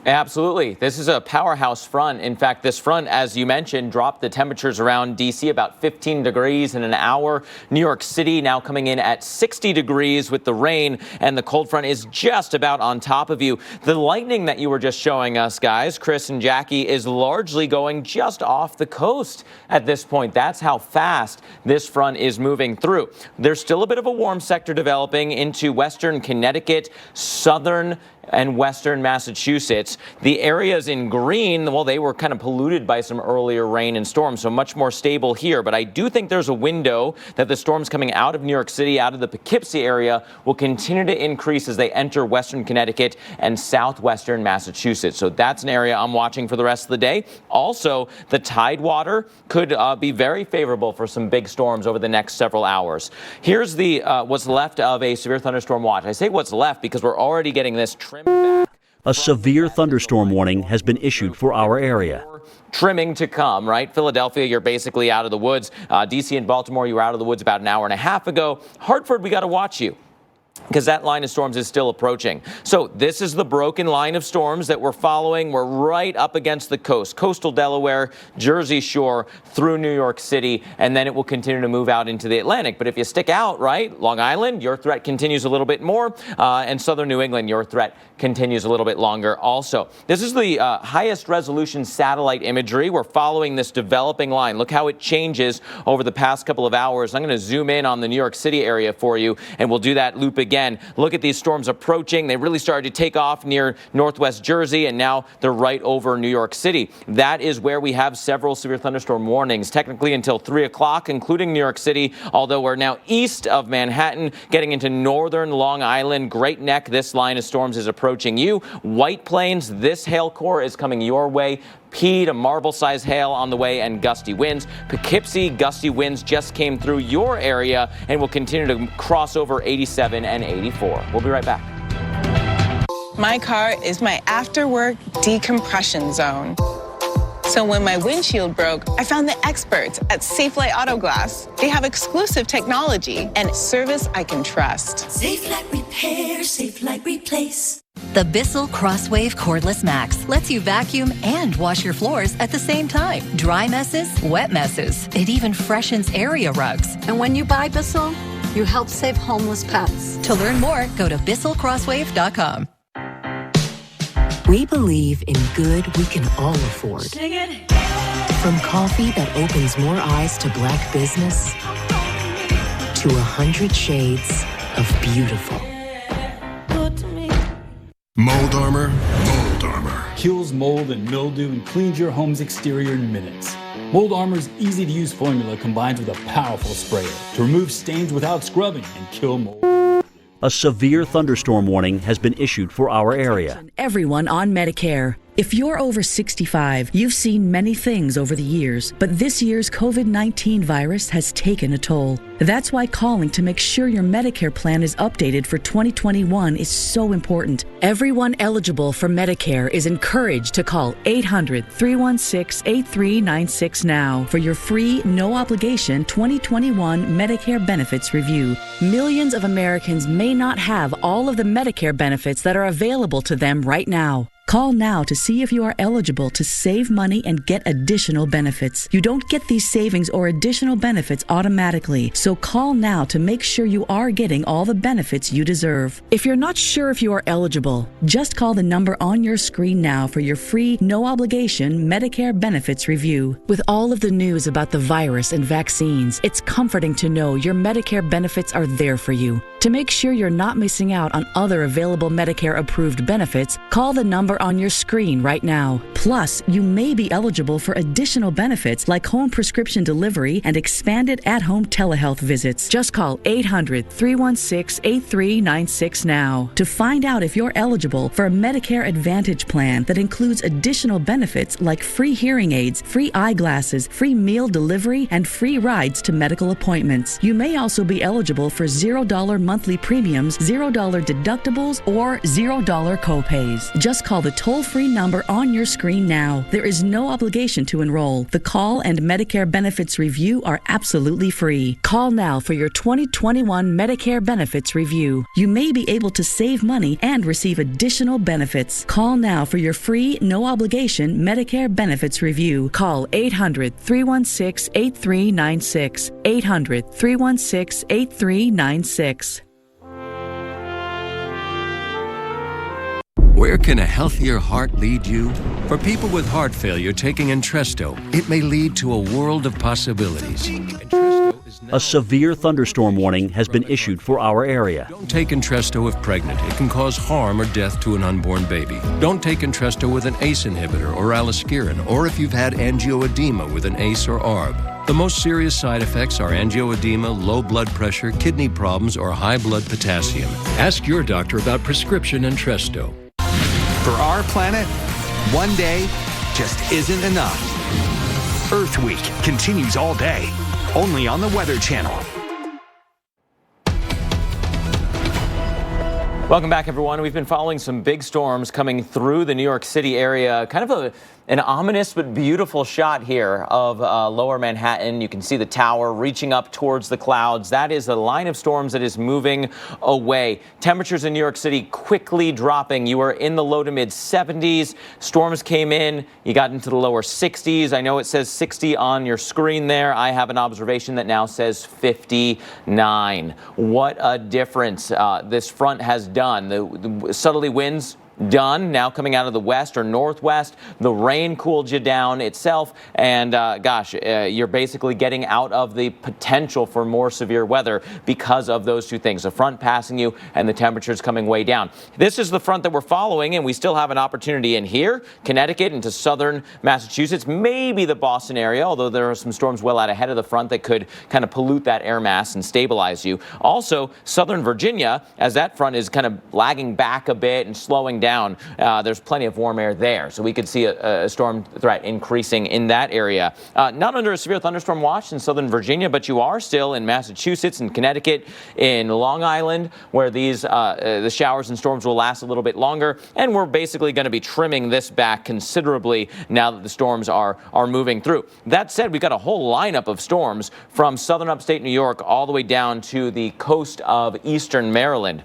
Absolutely. This is a powerhouse front. In fact, this front, as you mentioned, dropped the temperatures around D.C. about 15 degrees in an hour. New York City now coming in at 60 degrees with the rain, and the cold front is just about on top of you. The lightning that you were just showing us, guys, Chris and Jackie, is largely going just off the coast at this point. That's how fast this front is moving through. There's still a bit of a warm sector developing into western Connecticut, southern and western Massachusetts. The areas in green, well, they were kind of polluted by some earlier rain and storms, so much more stable here. But I do think there's a window that the storms coming out of New York City, out of the Poughkeepsie area, will continue to increase as they enter western Connecticut and southwestern Massachusetts. So that's an area I'm watching for the rest of the day. Also, the tidewater could be very favorable for some big storms over the next several hours. Here's the what's left of a severe thunderstorm watch. I say what's left because we're already getting this trimmed back. A severe thunderstorm warning has been issued for our area. Trimming to come, right? Philadelphia, you're basically out of the woods. D.C. and Baltimore, you were out of the woods about an hour and a half ago. Hartford, we got to watch you, because that line of storms is still approaching. So this is the broken line of storms that we're following. We're right up against the coast, coastal Delaware, Jersey Shore, through New York City, and then it will continue to move out into the Atlantic. But if you stick out, right, Long Island, your threat continues a little bit more, and southern New England, your threat continues a little bit longer also. This is the highest resolution satellite imagery. We're following this developing line. Look how it changes over the past couple of hours. I'm going to zoom in on the New York City area for you, and we'll do that loop again. Look at these storms approaching. They really started to take off near northwest Jersey, and now they're right over New York City. That is where we have several severe thunderstorm warnings, technically until 3 o'clock, including New York City, although we're now east of Manhattan, getting into northern Long Island, Great Neck. This line of storms is approaching you. White Plains, this hail core is coming your way. Pea to marble-sized hail on the way, and gusty winds. Poughkeepsie, gusty winds just came through your area and will continue to cross over 87 and 84. We'll be right back. My car is my after-work decompression zone. So when my windshield broke, I found the experts at Safelite Auto Glass. They have exclusive technology and service I can trust. Safelite Repair, Safelite Replace. The Bissell Crosswave Cordless Max lets you vacuum and wash your floors at the same time. Dry messes, wet messes. It even freshens area rugs. And when you buy Bissell, you help save homeless pets. To learn more, go to BissellCrosswave.com. We believe in good we can all afford. From coffee that opens more eyes to black business to 100 shades of beautiful. Mold Armor, Mold Armor. Kills mold and mildew and cleans your home's exterior in minutes. Mold Armor's easy-to-use formula combines with a powerful sprayer to remove stains without scrubbing and kill mold. A severe thunderstorm warning has been issued for our area. Everyone on Medicare. If you're over 65, you've seen many things over the years, but this year's COVID-19 virus has taken a toll. That's why calling to make sure your Medicare plan is updated for 2021 is so important. Everyone eligible for Medicare is encouraged to call 800-316-8396 now for your free, no-obligation 2021 Medicare benefits review. Millions of Americans may not have all of the Medicare benefits that are available to them right now. Call now to see if you are eligible to save money and get additional benefits. You don't get these savings or additional benefits automatically, so call now to make sure you are getting all the benefits you deserve. If you're not sure if you are eligible, just call the number on your screen now for your free, no-obligation Medicare benefits review. With all of the news about the virus and vaccines, it's comforting to know your Medicare benefits are there for you. To make sure you're not missing out on other available Medicare-approved benefits, call the number on your screen right now. Plus, you may be eligible for additional benefits like home prescription delivery and expanded at-home telehealth visits. Just call 800-316-8396 now to find out if you're eligible for a Medicare Advantage plan that includes additional benefits like free hearing aids, free eyeglasses, free meal delivery, and free rides to medical appointments. You may also be eligible for $0 monthly premiums, $0 deductibles, or $0 copays. Just call the toll-free number on your screen now. There is no obligation to enroll. The call and Medicare benefits review are absolutely free. Call now for your 2021 Medicare benefits review. You may be able to save money and receive additional benefits. Call now for your free, no-obligation Medicare benefits review. Call 800-316-8396. 800-316-8396. Where can a healthier heart lead you? For people with heart failure taking Entresto, it may lead to a world of possibilities. A severe thunderstorm warning has been issued for our area. Don't take Entresto if pregnant. It can cause harm or death to an unborn baby. Don't take Entresto with an ACE inhibitor or aliskiren, or if you've had angioedema with an ACE or ARB. The most serious side effects are angioedema, low blood pressure, kidney problems, or high blood potassium. Ask your doctor about prescription Entresto. For our planet, one day just isn't enough. Earth Week continues all day, only on the Weather Channel. Welcome back, everyone. We've been following some big storms coming through the New York City area. Kind of an ominous but beautiful shot here of lower Manhattan. You can see the tower reaching up towards the clouds. That is a line of storms that is moving away. Temperatures in New York City quickly dropping. You were in the low to mid 70s. Storms came in. You got into the lower 60s. I know it says 60 on your screen there. I have an observation that now says 59. What a difference this front has done. The southerly winds done, now coming out of the west or northwest. The rain cooled you down itself, and you're basically getting out of the potential for more severe weather because of those two things, the front passing you and the temperatures coming way down. This is the front that we're following, and we still have an opportunity in here, Connecticut into southern Massachusetts, maybe the Boston area, although there are some storms well out ahead of the front that could kind of pollute that air mass and stabilize you. Also, southern Virginia, as that front is kind of lagging back a bit and slowing down, there's plenty of warm air there, so we could see a storm threat increasing in that area. Not under a severe thunderstorm watch in southern Virginia, but you are still in Massachusetts and Connecticut, in Long Island, where these the showers and storms will last a little bit longer, and we're basically going to be trimming this back considerably now that the storms are moving through. That said, we've got a whole lineup of storms from southern upstate New York all the way down to the coast of eastern Maryland.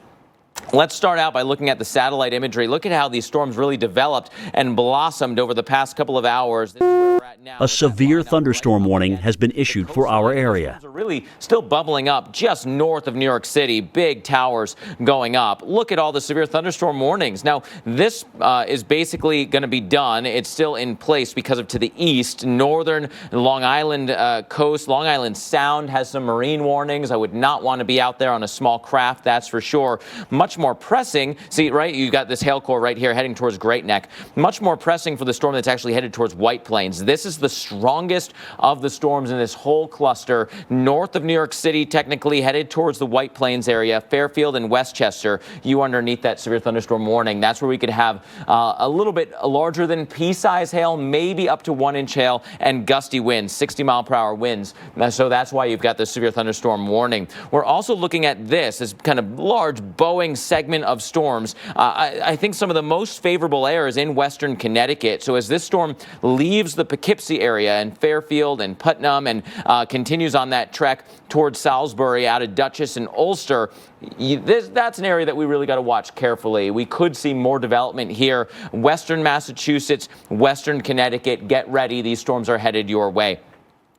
Let's start out by looking at the satellite imagery. Look at how these storms really developed and blossomed over the past couple of hours. This is where we're at now. A severe thunderstorm warning has been issued for our area. Storms are really still bubbling up just north of New York City. Big towers going up. Look at all the severe thunderstorm warnings. Now, this is basically going to be done. It's still in place because of to the east. Northern Long Island coast, Long Island Sound has some marine warnings. I would not want to be out there on a small craft, that's for sure. Much more pressing, see, right, you got this hail core right here heading towards Great Neck. Much more pressing for the storm that's actually headed towards White Plains. This is the strongest of the storms in this whole cluster. North of New York City, technically headed towards the White Plains area, Fairfield and Westchester, you underneath that severe thunderstorm warning. That's where we could have a little bit larger than pea-size hail, maybe up to 1-inch hail, and gusty winds, 60-mile-per-hour winds. So that's why you've got the severe thunderstorm warning. We're also looking at this as kind of large Boeing segment of storms. I think some of the most favorable air is in western Connecticut. So as this storm leaves the Poughkeepsie area and Fairfield and Putnam and continues on that trek towards Salisbury out of Dutchess and Ulster, that's an area that we really got to watch carefully. We could see more development here. Western Massachusetts, western Connecticut, get ready. These storms are headed your way.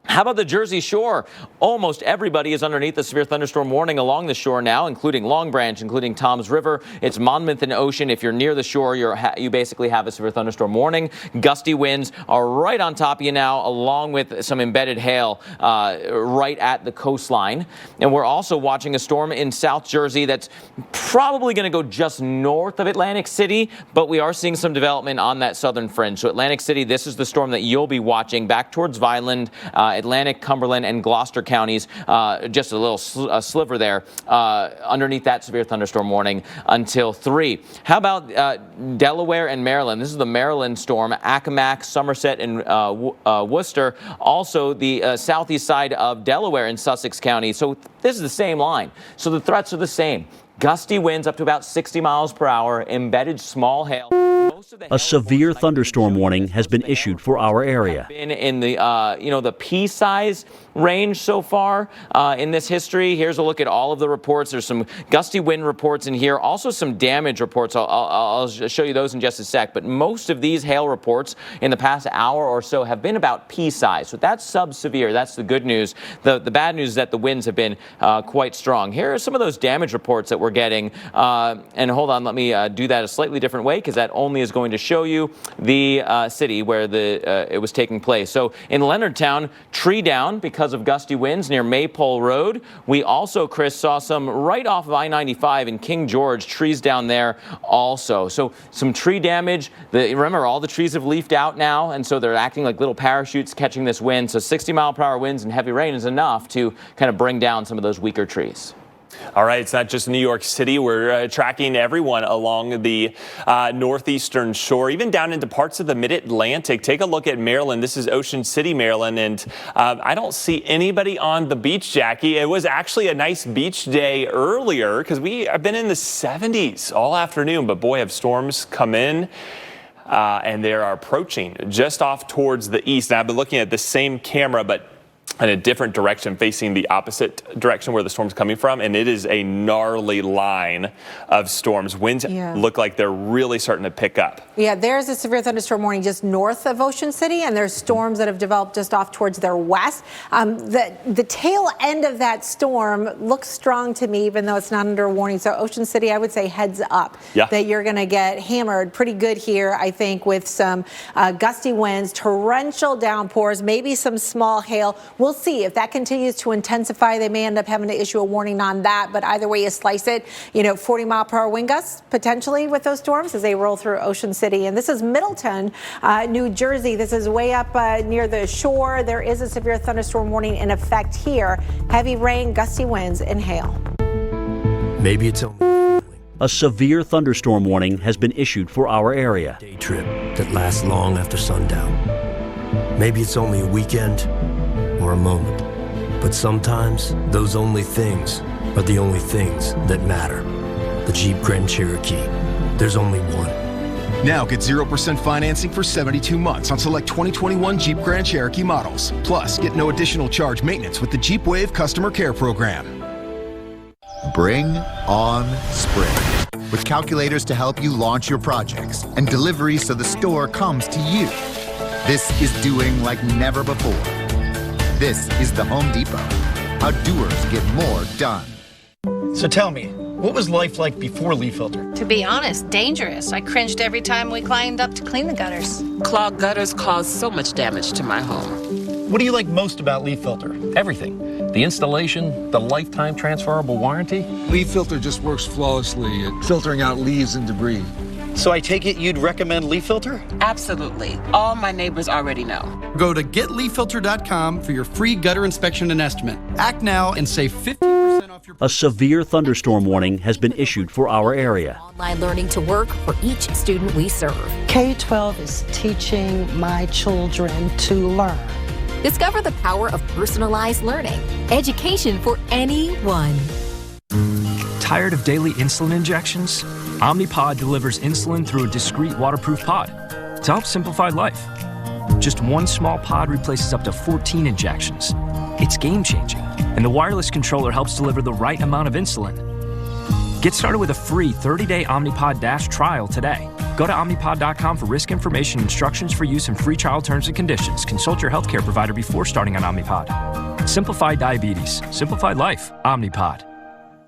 How about the Jersey Shore? Almost everybody is underneath the severe thunderstorm warning along the shore now, including Long Branch, including Toms River. It's Monmouth and Ocean. If you're near the shore, you basically have a severe thunderstorm warning. Gusty winds are right on top of you now, along with some embedded hail right at the coastline. And we're also watching a storm in South Jersey that's probably going to go just north of Atlantic City, but we are seeing some development on that southern fringe. So Atlantic City, this is the storm that you'll be watching back towards Vineland, Atlantic, Cumberland, and Gloucester counties, just a little sliver there, underneath that severe thunderstorm warning until 3. How about Delaware and Maryland? This is the Maryland storm, Accomack, Somerset, and Worcester. Also the southeast side of Delaware and Sussex County. So this is the same line. So the threats are the same. Gusty winds up to about 60 miles per hour, embedded small hail. A severe thunderstorm warning has been issued for our area. Been in the the pea-size range so far in this history. Here's a look at all of the reports. There's some gusty wind reports in here, also some damage reports. I'll show you those in just a sec. But most of these hail reports in the past hour or so have been about pea-size. So that's sub-severe. That's the good news. The bad news is that the winds have been quite strong. Here are some of those damage reports that we're getting. And hold on, let me do that a slightly different way, because that only is going to show you the city where it was taking place. So in Leonardtown, tree down because of gusty winds near Maypole Road. We also, Chris, saw some right off of I-95 in King George, trees down there also. So some tree damage. Remember, all the trees have leafed out now, and so they're acting like little parachutes catching this wind. So 60-mile-per-hour winds and heavy rain is enough to kind of bring down some of those weaker trees. All right, it's not just New York City. We're tracking everyone along the northeastern shore, even down into parts of the mid-Atlantic. Take a look at Maryland. This is Ocean City, Maryland, and I don't see anybody on the beach, Jackie. It was actually a nice beach day earlier because we have been in the 70s all afternoon, but boy, have storms come in. And they are approaching just off towards the east. Now, I've been looking at the same camera, but in a different direction, facing the opposite direction where the storm's coming from, and it is a gnarly line of storms. Winds look like they're really starting to pick up. Yeah, there's a severe thunderstorm warning just north of Ocean City, and there's storms that have developed just off towards their west. The tail end of that storm looks strong to me, even though it's not under a warning. So Ocean City, I would say heads up that you're going to get hammered pretty good here, I think, with some gusty winds, torrential downpours, maybe some small hail. We'll see if that continues to intensify. They may end up having to issue a warning on that. But either way you slice it, 40-mile-per-hour wind gusts potentially with those storms as they roll through Ocean City. And this is Middleton, New Jersey. This is way up near the shore. There is a severe thunderstorm warning in effect here. Heavy rain, gusty winds, and hail. Maybe it's only A severe thunderstorm warning has been issued for our area. a day trip that lasts long after sundown. Maybe it's only a weekend or a moment. But sometimes those only things are the only things that matter. The Jeep Grand Cherokee. There's only one. Now get 0% financing for 72 months on select 2021 Jeep Grand Cherokee models. Plus, get no additional charge maintenance with the Jeep Wave Customer Care Program. Bring on spring. With calculators to help you launch your projects and delivery so the store comes to you. This is doing like never before. This is the Home Depot. How doers get more done. So tell me, what was life like before Leaf Filter? To be honest, dangerous. I cringed every time we climbed up to clean the gutters. Clogged gutters cause so much damage to my home. What do you like most about Leaf Filter? Everything. The installation, the lifetime transferable warranty. Leaf Filter just works flawlessly at filtering out leaves and debris. So I take it you'd recommend Leaf Filter? Absolutely. All my neighbors already know. Go to getleaffilter.com for your free gutter inspection and estimate. Act now and save 50% off your... A severe thunderstorm warning has been issued for our area. Online learning to work for each student we serve. K-12 is teaching my children to learn. Discover the power of personalized learning. Education for anyone. Tired of daily insulin injections? Omnipod delivers insulin through a discreet waterproof pod to help simplify life. Just one small pod replaces up to 14 injections. It's game-changing, and the wireless controller helps deliver the right amount of insulin. Get started with a free 30-day Omnipod Dash trial today. Go to Omnipod.com for risk information, instructions for use, and free trial terms and conditions. Consult your healthcare provider before starting on Omnipod. Simplify diabetes. Simplify life. Omnipod.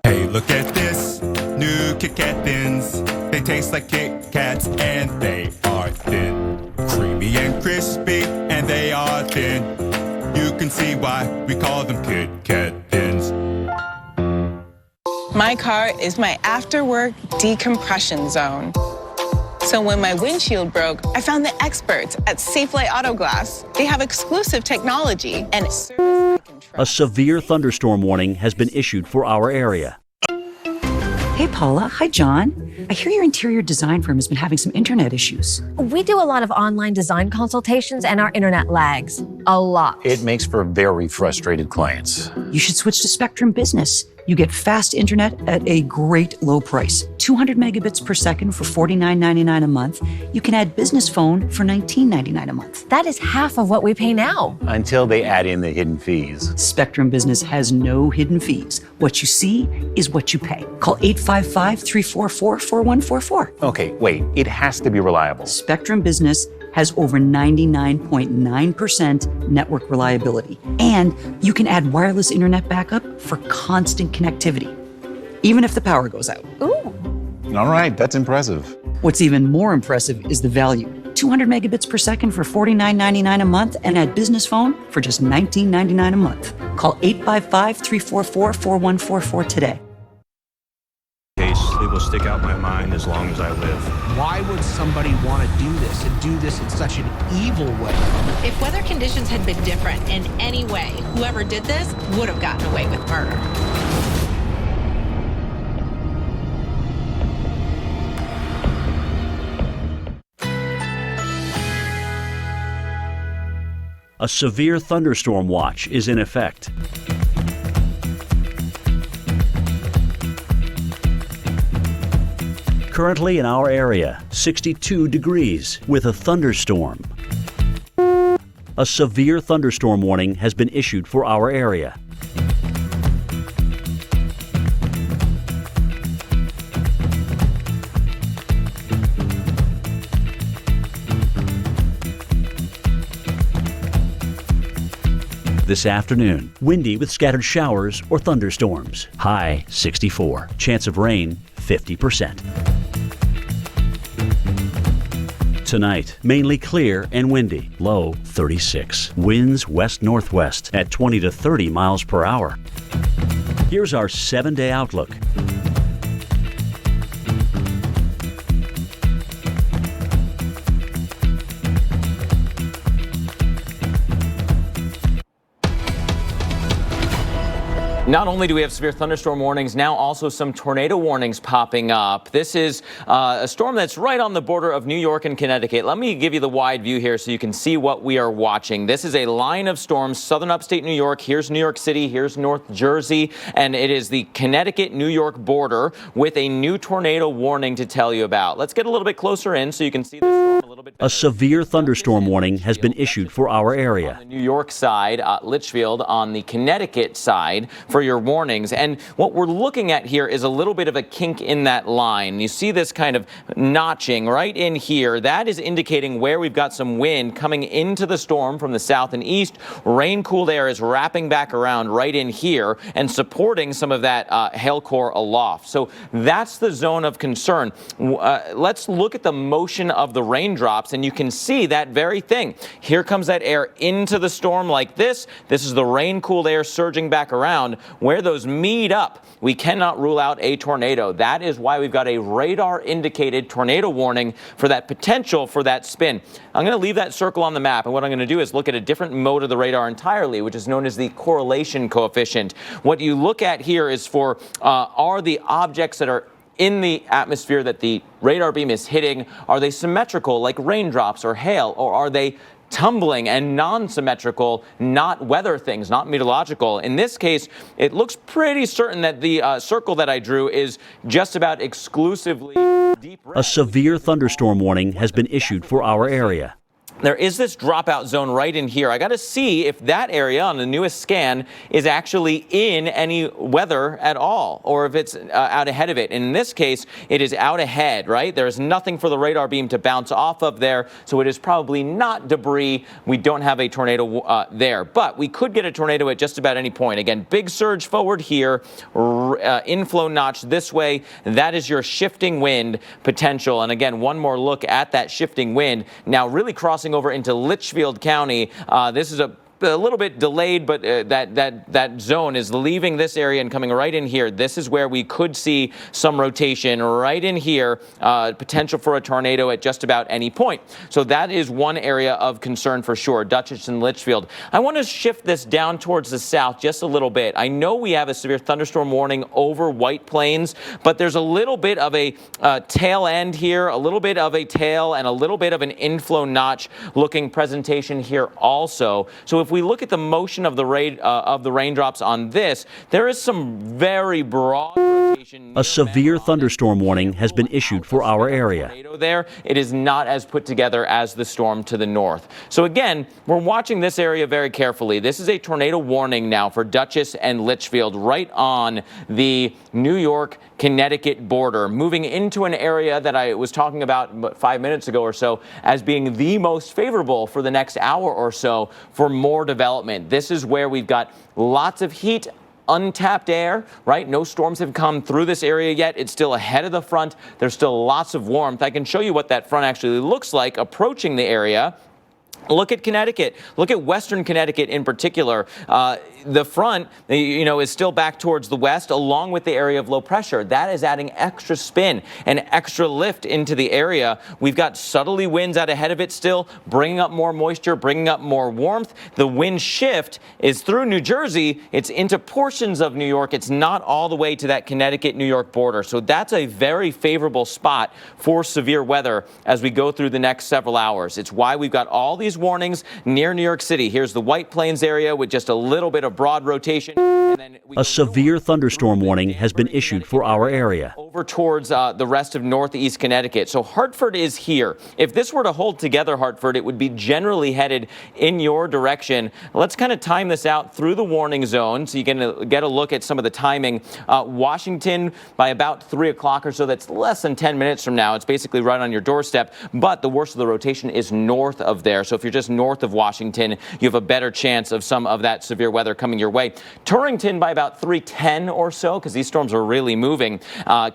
Hey, look at this. New Kit Kat thins. They taste like Kit Kats and they are thin. Creamy and crispy and they are thin. You can see why we call them Kit Kat thins. My car is my after-work decompression zone. So when my windshield broke, I found the experts at Safelite Auto Glass. They have exclusive technology and service I can trust. A severe thunderstorm warning has been issued for our area. Hey, Paula. Hi, John. I hear your interior design firm has been having some internet issues. We do a lot of online design consultations and our internet lags. A lot. It makes for very frustrated clients. You should switch to Spectrum Business. You get fast internet at a great low price. 200 megabits per second for $49.99 a month. You can add business phone for $19.99 a month. That is half of what we pay now. Until they add in the hidden fees. Spectrum Business has no hidden fees. What you see is what you pay. Call 855-344-4144. Okay, wait, it has to be reliable. Spectrum Business has over 99.9% network reliability. And you can add wireless internet backup for constant connectivity, even if the power goes out. Ooh. All right, that's impressive. What's even more impressive is the value. 200 megabits per second for $49.99 a month and add business phone for just $19.99 a month. Call 855-344-4144 today. It will stick out in my mind as long as I live. Why would somebody want to do this and do this in such an evil way? If weather conditions had been different in any way, whoever did this would have gotten away with murder. A severe thunderstorm watch is in effect. Currently in our area, 62 degrees with a thunderstorm. A severe thunderstorm warning has been issued for our area. This afternoon, windy with scattered showers or thunderstorms. High 64. Chance of rain 50%. Tonight, mainly clear and windy. Low 36. Winds west-northwest at 20 to 30 miles per hour. Here's our 7-day outlook. Not only do we have severe thunderstorm warnings, now also some tornado warnings popping up. This is a storm that's right on the border of New York and Connecticut. Let me give you the wide view here so you can see what we are watching. This is a line of storms, southern upstate New York. Here's New York City, here's North Jersey, and it is the Connecticut-New York border with a new tornado warning to tell you about. Let's get a little bit closer in so you can see this storm a little bit better. A severe thunderstorm warning has been issued for our area. On the New York side, Litchfield on the Connecticut side for your warnings. And what we're looking at here is a little bit of a kink in that line. You see this kind of notching right in here. That is indicating where we've got some wind coming into the storm from the south and east. Rain-cooled air is wrapping back around right in here and supporting some of that hail core aloft. So that's the zone of concern. Let's look at the motion of the raindrops, and you can see that very thing. Here comes that air into the storm like this. This is the rain-cooled air surging back around. Where those meet up, we cannot rule out a tornado. That is why we've got a radar-indicated tornado warning for that potential for that spin. I'm going to leave that circle on the map, and what I'm going to do is look at a different mode of the radar entirely, which is known as the correlation coefficient. What you look at here is for are the objects that are in the atmosphere that the radar beam is hitting, are they symmetrical like raindrops or hail, or are they tumbling and non-symmetrical, not weather things, not meteorological? In this case, it looks pretty certain that the circle that I drew is just about exclusively deep red. A severe thunderstorm warning has been issued for our area. There is this dropout zone right in here. I got to see if that area on the newest scan is actually in any weather at all, or if it's out ahead of it. In this case, it is out ahead, right? There's nothing for the radar beam to bounce off of there, so it is probably not debris. We don't have a tornado there, but we could get a tornado at just about any point. Again, big surge forward here, inflow notch this way. That is your shifting wind potential. And again, one more look at that shifting wind. Now really crossing over into Litchfield County. This is a little bit delayed, but that zone is leaving this area and coming right in here. This is where we could see some rotation right in here, potential for a tornado at just about any point. So that is one area of concern for sure, Dutchess and Litchfield. I want to shift this down towards the south just a little bit. I know we have a severe thunderstorm warning over White Plains, but there's a little bit of a tail end here, a little bit of a tail, and a little bit of an inflow notch looking presentation here also. So if if we look at the motion of the raindrops on this, there is some very broad rotation. A severe thunderstorm warning has been issued for our area. There, it is not as put together as the storm to the north. So again, we're watching this area very carefully. This is a tornado warning now for Dutchess and Litchfield, right on the New York Connecticut border, moving into an area that I was talking about 5 minutes ago or so as being the most favorable for the next hour or so for more development. This is where we've got lots of heat, untapped air, right? No storms have come through this area yet. It's still ahead of the front. There's still lots of warmth. I can show you what that front actually looks like approaching the area. Look at Connecticut. Look at Western Connecticut in particular. The front, is still back towards the west, along with the area of low pressure. That is adding extra spin and extra lift into the area. We've got southerly winds out ahead of it still, bringing up more moisture, bringing up more warmth. The wind shift is through New Jersey. It's into portions of New York. It's not all the way to that Connecticut-New York border. So that's a very favorable spot for severe weather as we go through the next several hours. It's why we've got all these warnings near New York City. Here's the White Plains area with just a little bit of broad rotation. And then a severe thunderstorm warning has been issued for our area. Over towards the rest of northeast Connecticut. So Hartford is here. If this were to hold together, Hartford, it would be generally headed in your direction. Let's kind of time this out through the warning zone so you can get a look at some of the timing. Washington by about 3 o'clock or so. That's less than 10 minutes from now. It's basically right on your doorstep. But the worst of the rotation is north of there. So if you're just north of Washington, you have a better chance of some of that severe weather coming your way. Torrington by about 3:10 or so, because these storms are really moving.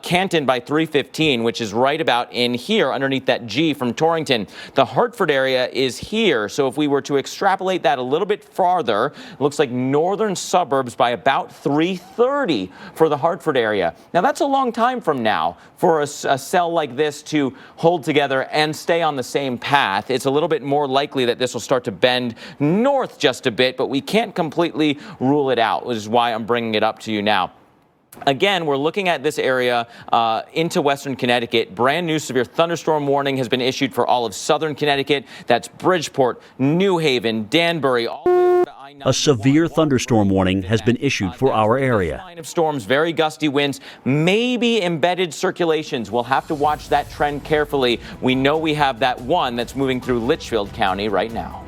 Canton by 3:15, which is right about in here underneath that G from Torrington. The Hartford area is here. So if we were to extrapolate that a little bit farther, it looks like northern suburbs by about 3:30 for the Hartford area. Now that's a long time from now for a cell like this to hold together and stay on the same path. It's a little bit more likely that this will start to bend north just a bit, but we can't completely rule it out, which is why I'm bringing it up to you now. Again, we're looking at this area into western Connecticut. Brand new severe thunderstorm warning has been issued for all of southern Connecticut. That's Bridgeport, New Haven, Danbury, all the way over to I-9. A severe thunderstorm warning has been issued for our area. Line of storms, very gusty winds, maybe embedded circulations. We'll have to watch that trend carefully. We know we have that one that's moving through Litchfield County right now.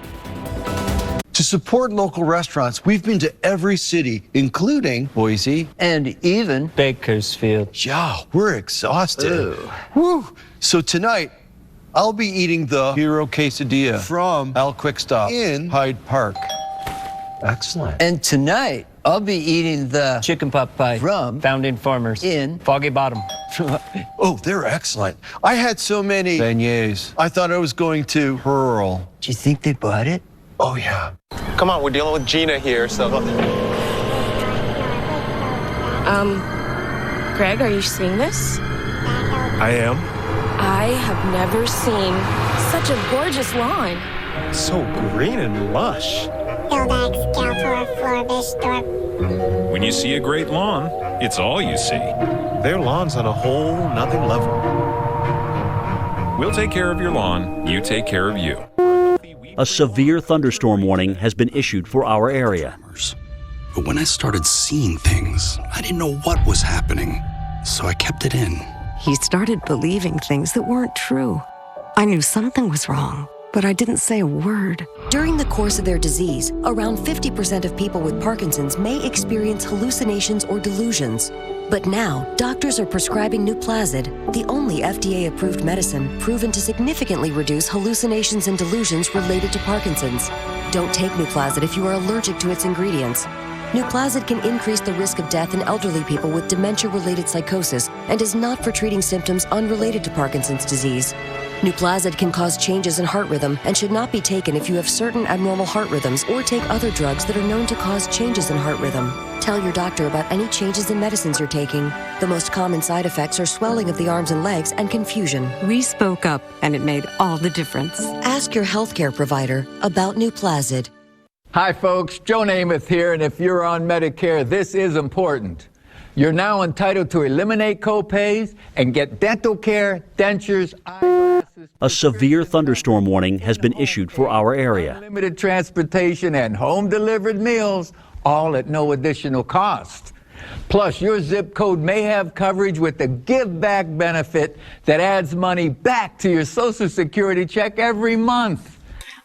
To support local restaurants, we've been to every city, including Boise and even Bakersfield. Yeah, we're exhausted. Woo! So tonight, I'll be eating the Hero Quesadilla from Al Quick Stop in Hyde Park. Excellent. And tonight, I'll be eating the chicken pot pie from Founding Farmers in Foggy Bottom. Oh, they're excellent. I had so many beignets. I thought I was going to hurl. Do you think they bought it? Oh, yeah. Come on, we're dealing with Gina here, so. Greg, are you seeing this? I am. I have never seen such a gorgeous lawn. So green and lush. When you see a great lawn, it's all you see. Their lawn's on a whole nother level. We'll take care of your lawn, you take care of you. A severe thunderstorm warning has been issued for our area. But when I started seeing things, I didn't know what was happening, so I kept it in. He started believing things that weren't true. I knew something was wrong, but I didn't say a word. During the course of their disease, around 50% of people with Parkinson's may experience hallucinations or delusions. But now, doctors are prescribing Nuplazid, the only FDA-approved medicine proven to significantly reduce hallucinations and delusions related to Parkinson's. Don't take Nuplazid if you are allergic to its ingredients. Nuplazid can increase the risk of death in elderly people with dementia-related psychosis and is not for treating symptoms unrelated to Parkinson's disease. Nuplazid can cause changes in heart rhythm and should not be taken if you have certain abnormal heart rhythms or take other drugs that are known to cause changes in heart rhythm. Tell your doctor about any changes in medicines you're taking. The most common side effects are swelling of the arms and legs and confusion. We spoke up, and it made all the difference. Ask your healthcare provider about Nuplazid. Hi, folks. Joe Namath here, and if you're on Medicare, this is important. You're now entitled to eliminate copays and get dental care, dentures, eyeglasses, A severe thunderstorm warning has been issued for our area. Limited transportation and home-delivered meals, all at no additional cost. Plus, your zip code may have coverage with the Give Back benefit that adds money back to your Social Security check every month.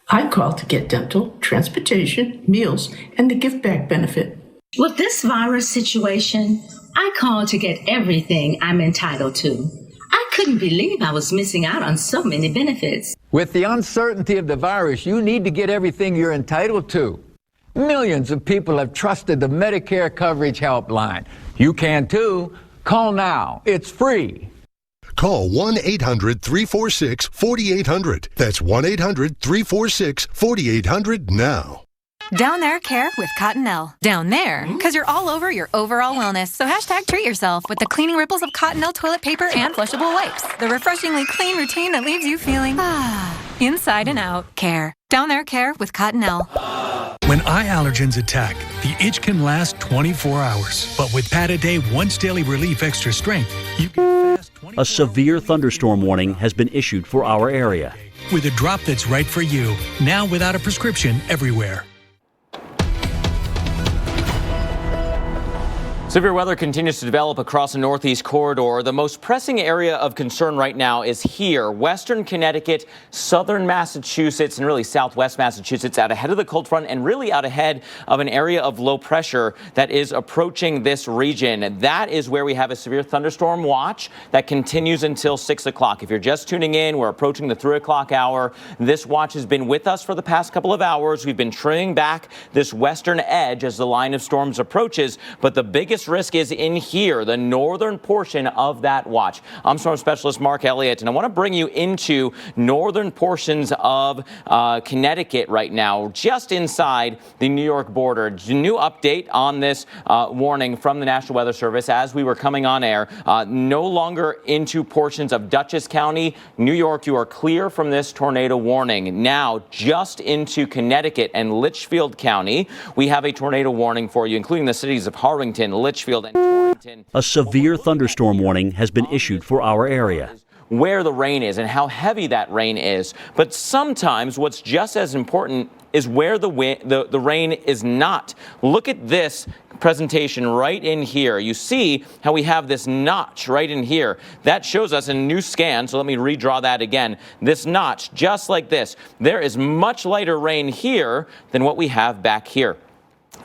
I called to get dental, transportation, meals, and the Give Back benefit. With this virus situation, I called to get everything I'm entitled to. I couldn't believe I was missing out on so many benefits. With the uncertainty of the virus, you need to get everything you're entitled to. Millions of people have trusted the Medicare Coverage Helpline. You can too. Call now. It's free. Call 1-800-346-4800. That's 1-800-346-4800 now. Down there care with Cottonelle. Down there, because you're all over your overall wellness. So hashtag treat yourself with the cleaning ripples of Cottonelle toilet paper and flushable wipes. The refreshingly clean routine that leaves you feeling inside and out. Care. Down there care with Cottonelle. When eye allergens attack, the itch can last 24 hours. But with Pat-A-Day Once Daily Relief Extra Strength, you can fast 24 A severe thunderstorm warning has been issued for our area. with a drop that's right for you. Now without a prescription everywhere. Severe weather continues to develop across the Northeast corridor. The most pressing area of concern right now is here, western Connecticut, southern Massachusetts, and really southwest Massachusetts, out ahead of the cold front and really out ahead of an area of low pressure that is approaching this region. That is where we have a severe thunderstorm watch that continues until 6 o'clock. If you're just tuning in, we're approaching the 3 o'clock hour. This watch has been with us for the past couple of hours. We've been trimming back this western edge as the line of storms approaches, but the biggest risk is in here, the northern portion of that watch. I'm storm specialist Mark Elliott, and I want to bring you into northern portions of Connecticut right now, just inside the New York border. New update on this warning from the National Weather Service as we were coming on air. No longer into portions of Dutchess County, New York. You are clear from this tornado warning. Now just into Connecticut and Litchfield County, we have a tornado warning for you, including the cities of Harwington, Litchfield, and Torrington. A severe thunderstorm warning has been issued for our area. Where the rain is and how heavy that rain is. But sometimes what's just as important is where the rain is not. Look at this presentation right in here. You see how we have this notch right in here. That shows us a new scan, so let me redraw that again. This notch, just like this. There is much lighter rain here than what we have back here.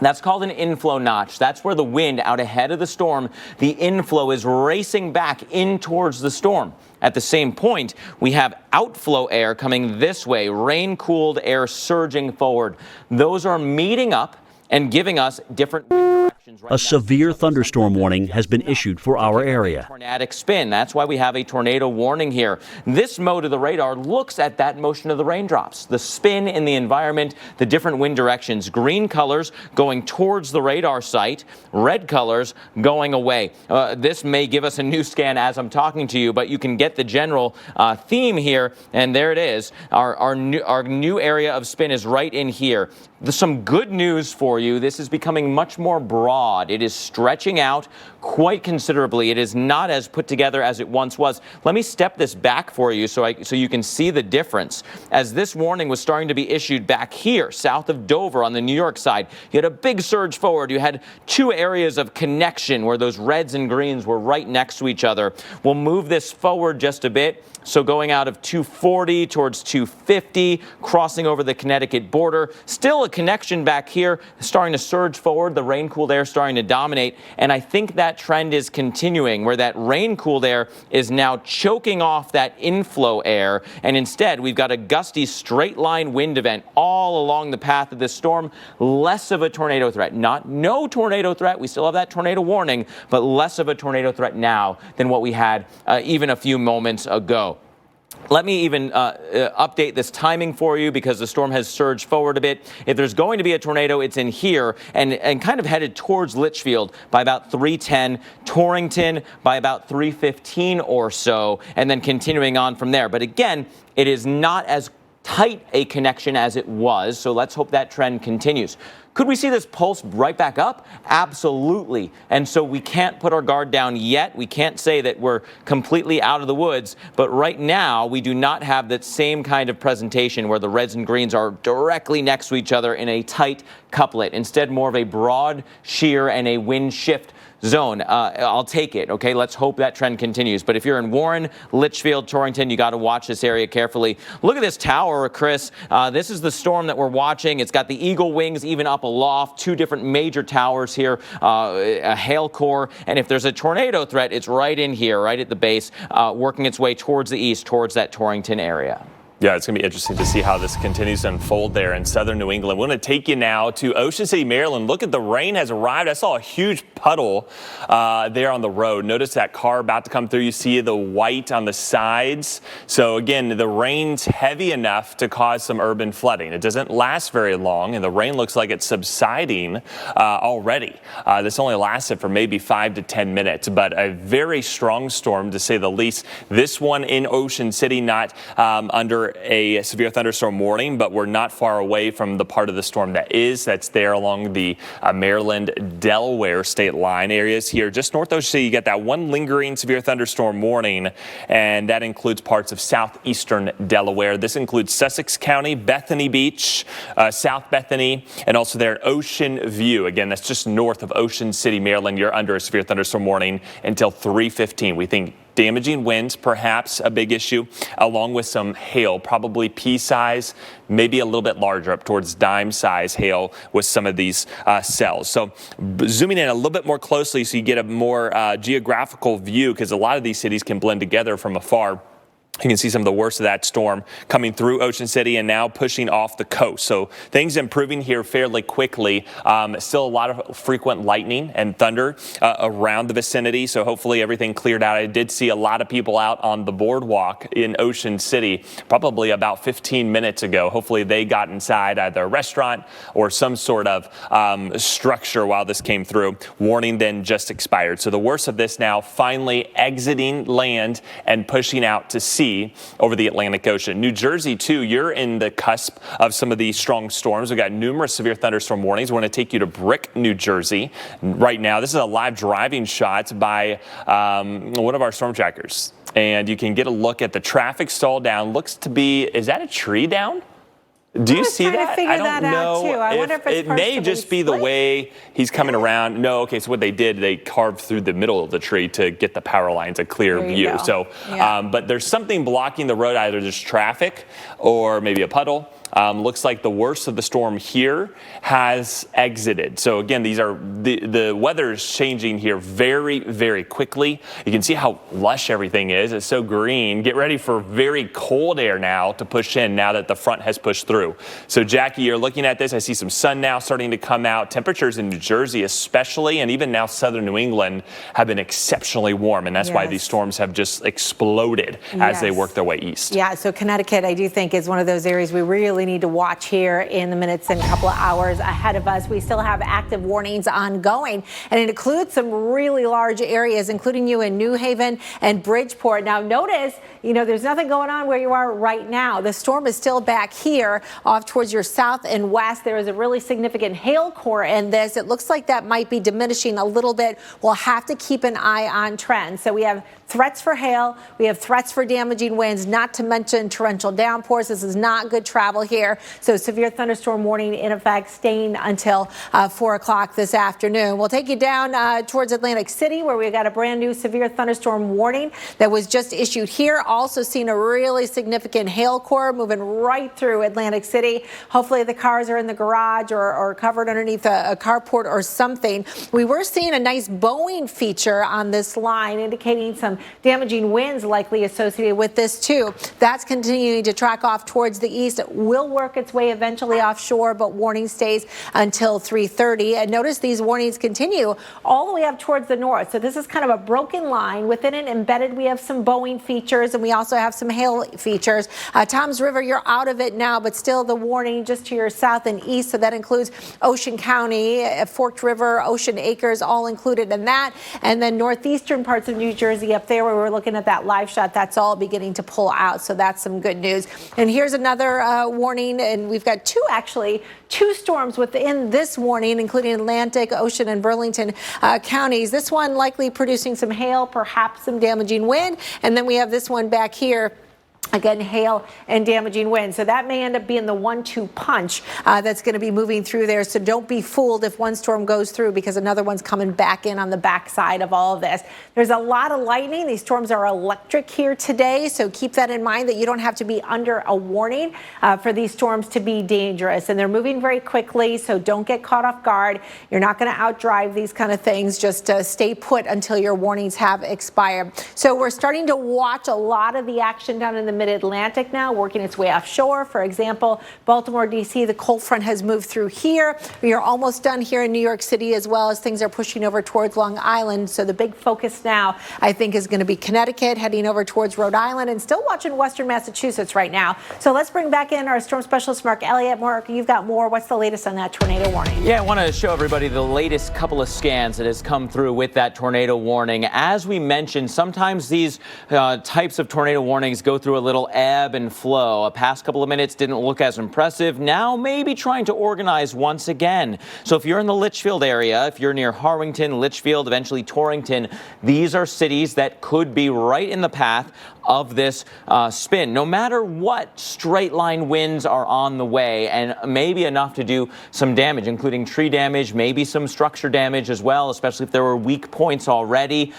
That's called an inflow notch. That's where the wind out ahead of the storm, the inflow is racing back in towards the storm. At the same point, we have outflow air coming this way, rain-cooled air surging forward. Those are meeting up and giving us different wind directions. Right A severe thunderstorm warning has been issued for our area. Tornadic spin. That's why we have a tornado warning here. This mode of the radar looks at that motion of the raindrops, the spin in the environment, the different wind directions. Green colors going towards the radar site, red colors going away. This may give us a new scan as I'm talking to you, but you can get the general theme here, and there it is. Our new area of spin is right in here. There's some good news for you. This is becoming much more broad. It is stretching out quite considerably. It is not as put together as it once was. Let me step this back for you so you can see the difference. As this warning was starting to be issued back here, south of Dover on the New York side, you had a big surge forward. You had two areas of connection where those reds and greens were right next to each other. We'll move this forward just a bit. So going out of 240 towards 250, crossing over the Connecticut border. Still a connection back here, starting to surge forward, the rain-cooled air starting to dominate. And I think that trend is continuing, where that rain-cooled air is now choking off that inflow air. And instead, we've got a gusty straight-line wind event all along the path of this storm. Less of a tornado threat. Not no tornado threat. We still have that tornado warning, but less of a tornado threat now than what we had even a few moments ago. Let me even update this timing for you because the storm has surged forward a bit. If there's going to be a tornado, it's in here and kind of headed towards Litchfield by about 3:10, Torrington by about 3:15 or so, and then continuing on from there. But again, it is not as tight a connection as it was, so let's hope that trend continues. Could we see this pulse right back up? Absolutely. And so we can't put our guard down yet. We can't say that we're completely out of the woods. But right now, we do not have that same kind of presentation where the reds and greens are directly next to each other in a tight couplet. Instead, more of a broad shear and a wind shift zone. I'll take it. Okay, let's hope that trend continues. But if you're in Warren, Litchfield, Torrington, you got to watch this area carefully. Look at this tower, Chris. This is the storm that we're watching. It's got the eagle wings even up aloft, 2 different major towers here, a hail core. And if there's a tornado threat, it's right in here, right at the base, working its way towards the east, towards that Torrington area. Yeah, it's going to be interesting to see how this continues to unfold there in southern New England. We're going to take you now to Ocean City, Maryland. Look at the rain has arrived. I saw a huge puddle there on the road. Notice that car about to come through. You see the white on the sides. So again, the rain's heavy enough to cause some urban flooding. It doesn't last very long, and the rain looks like it's subsiding already. This only lasted for maybe 5 to 10 minutes, but a very strong storm to say the least. This one in Ocean City, not under a severe thunderstorm warning, but we're not far away from the part of the storm that's there along the Maryland-Delaware state line areas here. Just north of Ocean City, you get that one lingering severe thunderstorm warning, and that includes parts of southeastern Delaware. This includes Sussex County, Bethany Beach, South Bethany, and also there at Ocean View. Again, that's just north of Ocean City, Maryland. You're under a severe thunderstorm warning until 3:15. We think damaging winds, perhaps a big issue, along with some hail, probably pea size, maybe a little bit larger, up towards dime size hail with some of these cells. So zooming in a little bit more closely so you get a more geographical view, because a lot of these cities can blend together from afar. You can see some of the worst of that storm coming through Ocean City and now pushing off the coast. So things improving here fairly quickly. Still a lot of frequent lightning and thunder around the vicinity. So hopefully everything cleared out. I did see a lot of people out on the boardwalk in Ocean City probably about 15 minutes ago. Hopefully they got inside either a restaurant or some sort of structure while this came through. Warning then just expired. So the worst of this now finally exiting land and pushing out to sea over the Atlantic Ocean. New Jersey, too, you're in the cusp of some of these strong storms. We've got numerous severe thunderstorm warnings. We're going to take you to Brick, New Jersey right now. This is a live driving shot by one of our storm trackers. And you can get a look at the traffic stall down. Looks to be, is that a tree down? Do you see that? I don't know. I wonder if it's it may just be the way he's coming around. No, okay, so what they did, they carved through the middle of the tree to get the power lines a clear view. So, but there's something blocking the road, either just traffic or maybe a puddle. Looks like the worst of the storm here has exited. So again, these are the weather is changing here very, very quickly. You can see how lush everything is. It's so green. Get ready for very cold air now to push in now that the front has pushed through. So Jackie, you're looking at this. I see some sun now starting to come out. Temperatures in New Jersey especially, and even now southern New England, have been exceptionally warm. And that's why these storms have just exploded as they work their way east. Yeah, so Connecticut, I do think, is one of those areas we really need to watch here in the minutes and couple of hours ahead of us. We still have active warnings ongoing, and it includes some really large areas, including you in New Haven and Bridgeport. Now notice, there's nothing going on where you are right now. The storm is still back here off towards your south and west. There is a really significant hail core in this. It looks like that might be diminishing a little bit. We'll have to keep an eye on trends. So we have threats for hail. We have threats for damaging winds, not to mention torrential downpours. This is not good travel here. So severe thunderstorm warning in effect, staying until 4 o'clock this afternoon. We'll take you down towards Atlantic City, where we got a brand new severe thunderstorm warning that was just issued here. Also seen a really significant hail core moving right through Atlantic City. Hopefully the cars are in the garage or covered underneath a carport or something. We were seeing a nice Boeing feature on this line, indicating some damaging winds likely associated with this too. That's continuing to track off towards the east. It will will work its way eventually offshore, but warning stays until 3:30. And notice these warnings continue all the way up towards the north. So this is kind of a broken line. Within it, embedded, we have some Boeing features, and we also have some hail features. Toms River, you're out of it now, but still the warning just to your south and east. So that includes Ocean County, Forked River, Ocean Acres, all included in that. And then northeastern parts of New Jersey up there where we're looking at that live shot, that's all beginning to pull out. So that's some good news. And here's another warning, and we've got two storms within this warning, including Atlantic, Ocean, and Burlington counties. This one likely producing some hail, perhaps some damaging wind. And then we have this one back here. Again, hail and damaging wind. So that may end up being the 1-2 punch that's going to be moving through there. So don't be fooled if one storm goes through because another one's coming back in on the backside of all of this. There's a lot of lightning. These storms are electric here today. So keep that in mind that you don't have to be under a warning for these storms to be dangerous. And they're moving very quickly. So don't get caught off guard. You're not going to outdrive these kind of things. Just stay put until your warnings have expired. So we're starting to watch a lot of the action down in the mid-Atlantic now, working its way offshore. For example, Baltimore, D.C., the cold front has moved through here. We are almost done here in New York City as well as things are pushing over towards Long Island. So the big focus now, I think, is going to be Connecticut, heading over towards Rhode Island, and still watching western Massachusetts right now. So let's bring back in our storm specialist, Mark Elliott. Mark, you've got more. What's the latest on that tornado warning? Yeah, I want to show everybody the latest couple of scans that has come through with that tornado warning. As we mentioned, sometimes these types of tornado warnings go through a little ebb and flow. A past couple of minutes didn't look as impressive. Now maybe trying to organize once again. So if you're in the Litchfield area, if you're near Harwington, Litchfield, eventually Torrington, these are cities that could be right in the path of this spin. No matter what, straight line winds are on the way and maybe enough to do some damage, including tree damage, maybe some structure damage as well, especially if there were weak points already.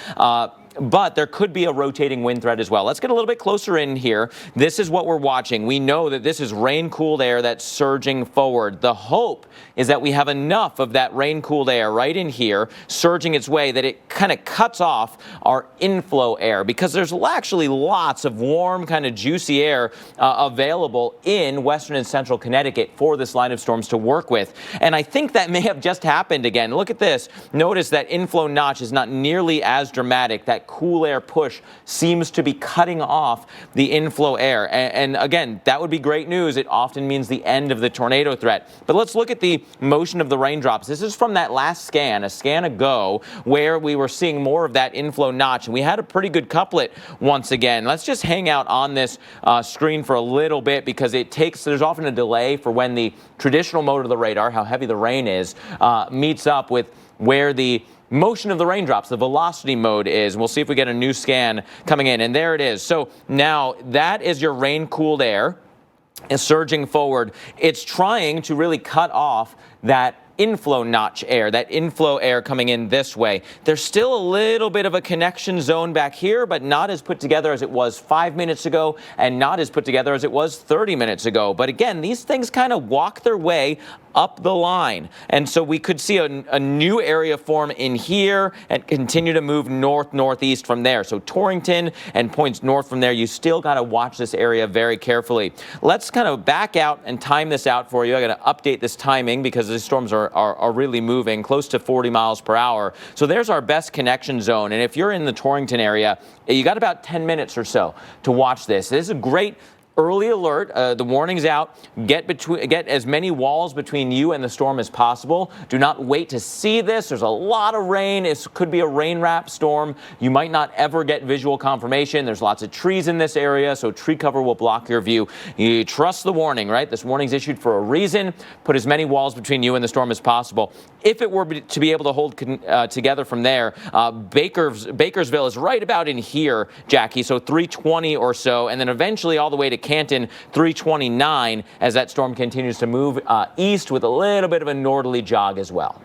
But there could be a rotating wind threat as well. Let's get a little bit closer in here. This is what we're watching. We know that this is rain-cooled air that's surging forward. The hope is that we have enough of that rain-cooled air right in here surging its way that it kind of cuts off our inflow air, because there's actually lots of warm, kind of juicy air available in western and central Connecticut for this line of storms to work with. And I think that may have just happened again. Look at this. Notice that inflow notch is not nearly as dramatic. That cool air push seems to be cutting off the inflow air. And again, that would be great news. It often means the end of the tornado threat. But let's look at the motion of the raindrops. This is from that last scan, a scan ago, where we were seeing more of that inflow notch. And we had a pretty good couplet once again. Let's just hang out on this screen for a little bit, because there's often a delay for when the traditional mode of the radar, how heavy the rain is, meets up with where the motion of the raindrops, the velocity mode is. We'll see if we get a new scan coming in. And there it is. So now that is your rain-cooled air is surging forward. It's trying to really cut off that inflow notch air, that inflow air coming in this way. There's still a little bit of a connection zone back here, but not as put together as it was 5 minutes ago and not as put together as it was 30 minutes ago. But again, these things kind of walk their way up the line. And so we could see a new area form in here and continue to move northeast from there. So Torrington and points north from there, you still got to watch this area very carefully. Let's kind of back out and time this out for you. I got to update this timing because the storms are really moving close to 40 miles per hour. So there's our best connection zone. And if you're in the Torrington area, you got about 10 minutes or so to watch this. This is a great early alert. The warning's out. Get as many walls between you and the storm as possible. Do not wait to see this. There's a lot of rain. It could be a rain-wrapped storm. You might not ever get visual confirmation. There's lots of trees in this area, so tree cover will block your view. You trust the warning, right? This warning's issued for a reason. Put as many walls between you and the storm as possible. If it were to be able to hold together from there, Bakersville is right about in here, Jackie, so 320 or so, and then eventually all the way to Canton, 329, as that storm continues to move east with a little bit of a northerly jog as well.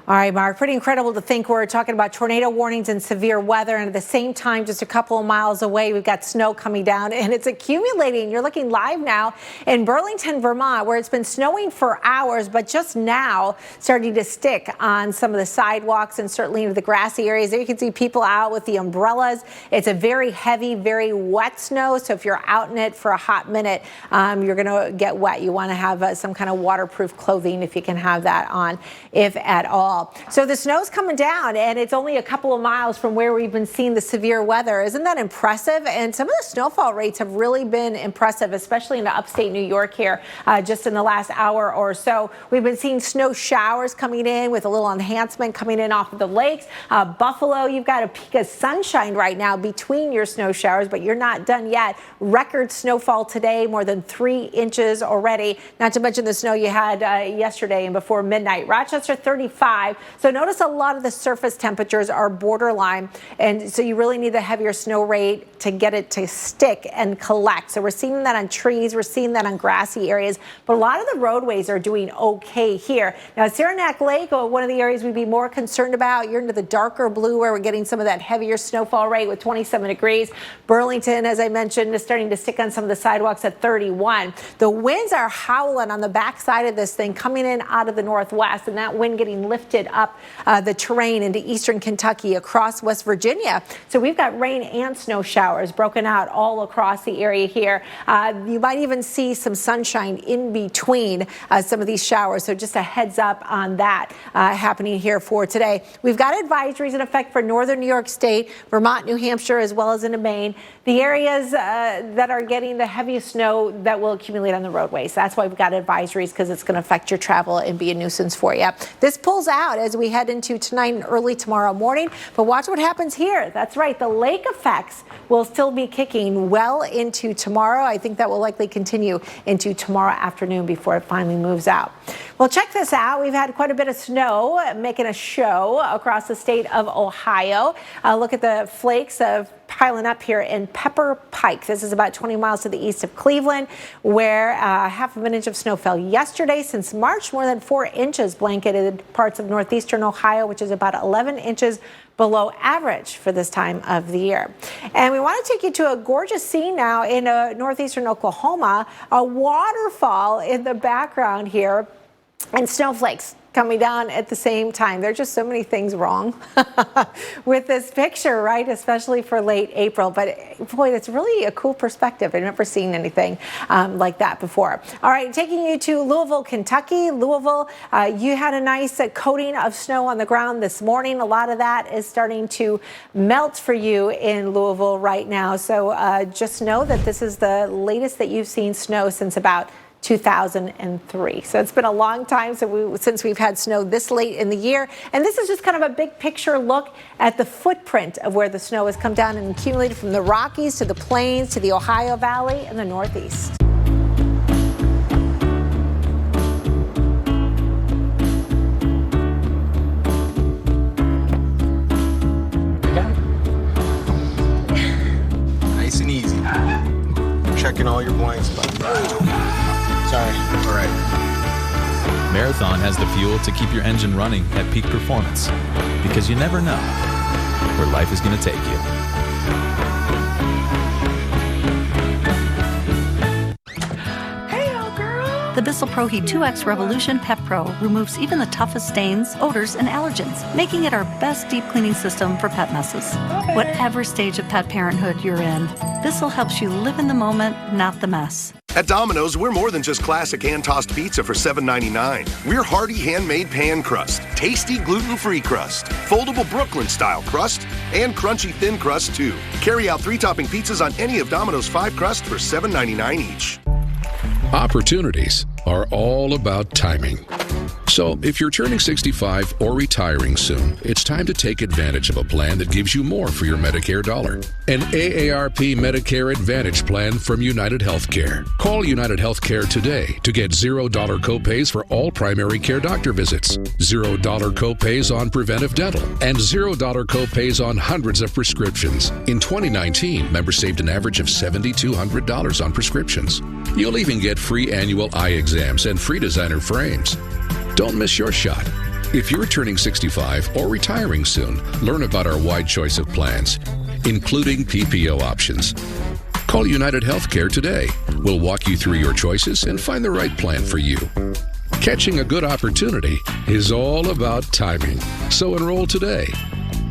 All right, Mark, pretty incredible to think we're talking about tornado warnings and severe weather, and at the same time, just a couple of miles away, we've got snow coming down, and it's accumulating. You're looking live now in Burlington, Vermont, where it's been snowing for hours, but just now starting to stick on some of the sidewalks and certainly into the grassy areas. There you can see people out with the umbrellas. It's a very heavy, very wet snow, so if you're out in it for a hot minute, you're going to get wet. You want to have some kind of waterproof clothing if you can have that on, if at all. So the snow's coming down, and it's only a couple of miles from where we've been seeing the severe weather. Isn't that impressive? And some of the snowfall rates have really been impressive, especially in the upstate New York here, just in the last hour or so. We've been seeing snow showers coming in with a little enhancement coming in off of the lakes. Buffalo, you've got a peak of sunshine right now between your snow showers, but you're not done yet. Record snowfall today, more than 3 inches already, not to mention the snow you had yesterday and before midnight. Rochester, 35. So notice a lot of the surface temperatures are borderline, and so you really need the heavier snow rate to get it to stick and collect. So we're seeing that on trees, we're seeing that on grassy areas, but a lot of the roadways are doing okay here. Now, Saranac Lake, one of the areas we'd be more concerned about, you're into the darker blue where we're getting some of that heavier snowfall rate with 27 degrees. Burlington, as I mentioned, is starting to stick on some of the sidewalks at 31. The winds are howling on the backside of this thing coming in out of the northwest, and that wind getting lifted up the terrain into eastern Kentucky, across West Virginia. So we've got rain and snow showers broken out all across the area here. You might even see some sunshine in between some of these showers. So just a heads up on that happening here for today. We've got advisories in effect for northern New York State, Vermont, New Hampshire, as well as into Maine. The areas that are getting the heaviest snow that will accumulate on the roadways. That's why we've got advisories, because it's going to affect your travel and be a nuisance for you. This pulls out as we head into tonight and early tomorrow morning. But watch what happens here. That's right. The lake effects will still be kicking well into tomorrow. I think that will likely continue into tomorrow afternoon before it finally moves out. Well, check this out. We've had quite a bit of snow making a show across the state of Ohio. Look at the flakes of piling up here in Pepper Pike. This is about 20 miles to the east of Cleveland, where half of an inch of snow fell yesterday. Since March, more than 4 inches blanketed parts of northeastern Ohio, which is about 11 inches below average for this time of the year. And we want to take you to a gorgeous scene now in northeastern Oklahoma, a waterfall in the background here, and snowflakes coming down at the same time. There are just so many things wrong with this picture, right? Especially for late April. But boy, that's really a cool perspective. I've never seen anything like that before. All right, taking you to Louisville, Kentucky. Louisville, you had a nice coating of snow on the ground this morning. A lot of that is starting to melt for you in Louisville right now. So just know that this is the latest that you've seen snow since about 2003. So it's been a long time since we've had snow this late in the year. And this is just kind of a big picture look at the footprint of where the snow has come down and accumulated from the Rockies to the Plains to the Ohio Valley and the Northeast. Nice and easy. Checking all your blind spots. Sorry. All right. Marathon has the fuel to keep your engine running at peak performance, because you never know where life is going to take you. The Bissell ProHeat 2X Revolution Pet Pro removes even the toughest stains, odors, and allergens, making it our best deep cleaning system for pet messes. Whatever stage of pet parenthood you're in, Bissell helps you live in the moment, not the mess. At Domino's, we're more than just classic hand-tossed pizza for $7.99. We're hearty handmade pan crust, tasty gluten-free crust, foldable Brooklyn-style crust, and crunchy thin crust, too. Carry out 3-topping pizzas on any of Domino's 5 crusts for $7.99 each. Opportunities are all about timing. So, if you're turning 65 or retiring soon, it's time to take advantage of a plan that gives you more for your Medicare dollar. An AARP Medicare Advantage plan from United Healthcare. Call United Healthcare today to get $0 copays for all primary care doctor visits, $0 copays on preventive dental, and $0 copays on hundreds of prescriptions. In 2019, members saved an average of $7,200 on prescriptions. You'll even get free annual eye exams and free designer frames. Don't miss your shot. If you're turning 65 or retiring soon, learn about our wide choice of plans, including PPO options. Call United Healthcare today. We'll walk you through your choices and find the right plan for you. Catching a good opportunity is all about timing, so enroll today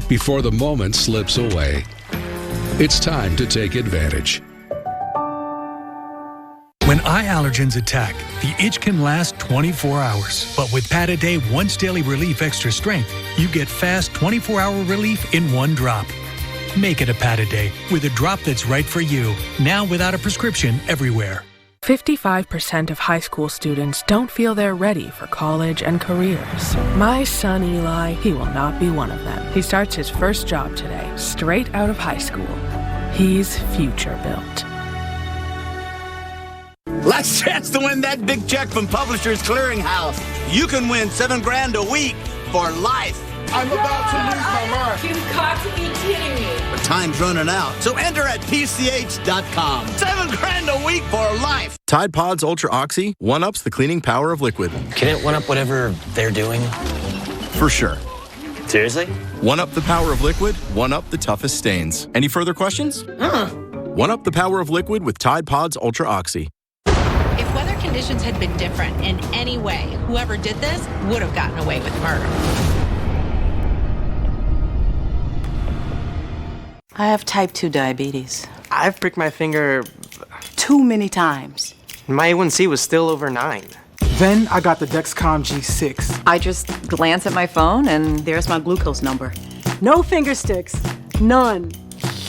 before the moment slips away. It's time to take advantage. When eye allergens attack, the itch can last 24 hours. But with Pat-A-Day Once Daily Relief Extra Strength, you get fast 24-hour relief in one drop. Make it a Pat-A-Day with a drop that's right for you. Now without a prescription everywhere. 55% of high school students don't feel they're ready for college and careers. My son Eli, he will not be one of them. He starts his first job today, straight out of high school. He's future built. Last chance to win that big check from Publishers Clearinghouse. You can win $7,000 a week for life. I'm about to lose my mind. You've got to be kidding me. But time's running out, so enter at PCH.com. $7,000 a week for life. Tide Pods Ultra Oxy one-ups the cleaning power of liquid. Can it one-up whatever they're doing? For sure. Seriously? One-up the power of liquid, one-up the toughest stains. Any further questions? One-up the power of liquid with Tide Pods Ultra Oxy. If weather conditions had been different in any way, whoever did this would have gotten away with murder. I have type 2 diabetes. I've pricked my finger Too many times. My A1C was still over 9. Then I got the Dexcom G6. I just glance at my phone and there's my glucose number. No finger sticks. None.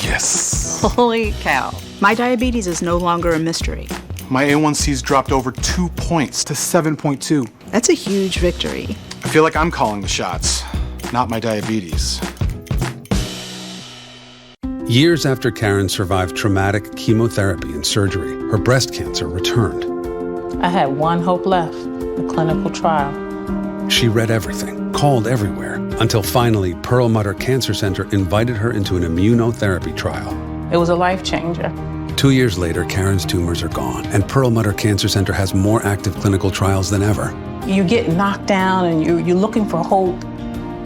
Yes. Holy cow. My diabetes is no longer a mystery. My A1C's dropped over 2 points to 7.2. That's a huge victory. I feel like I'm calling the shots, not my diabetes. Years after Karen survived traumatic chemotherapy and surgery, her breast cancer returned. I had one hope left, the clinical trial. She read everything, called everywhere, until finally Perlmutter Cancer Center invited her into an immunotherapy trial. It was a life changer. 2 years later, Karen's tumors are gone, and Perlmutter Cancer Center has more active clinical trials than ever. You get knocked down and you're looking for hope,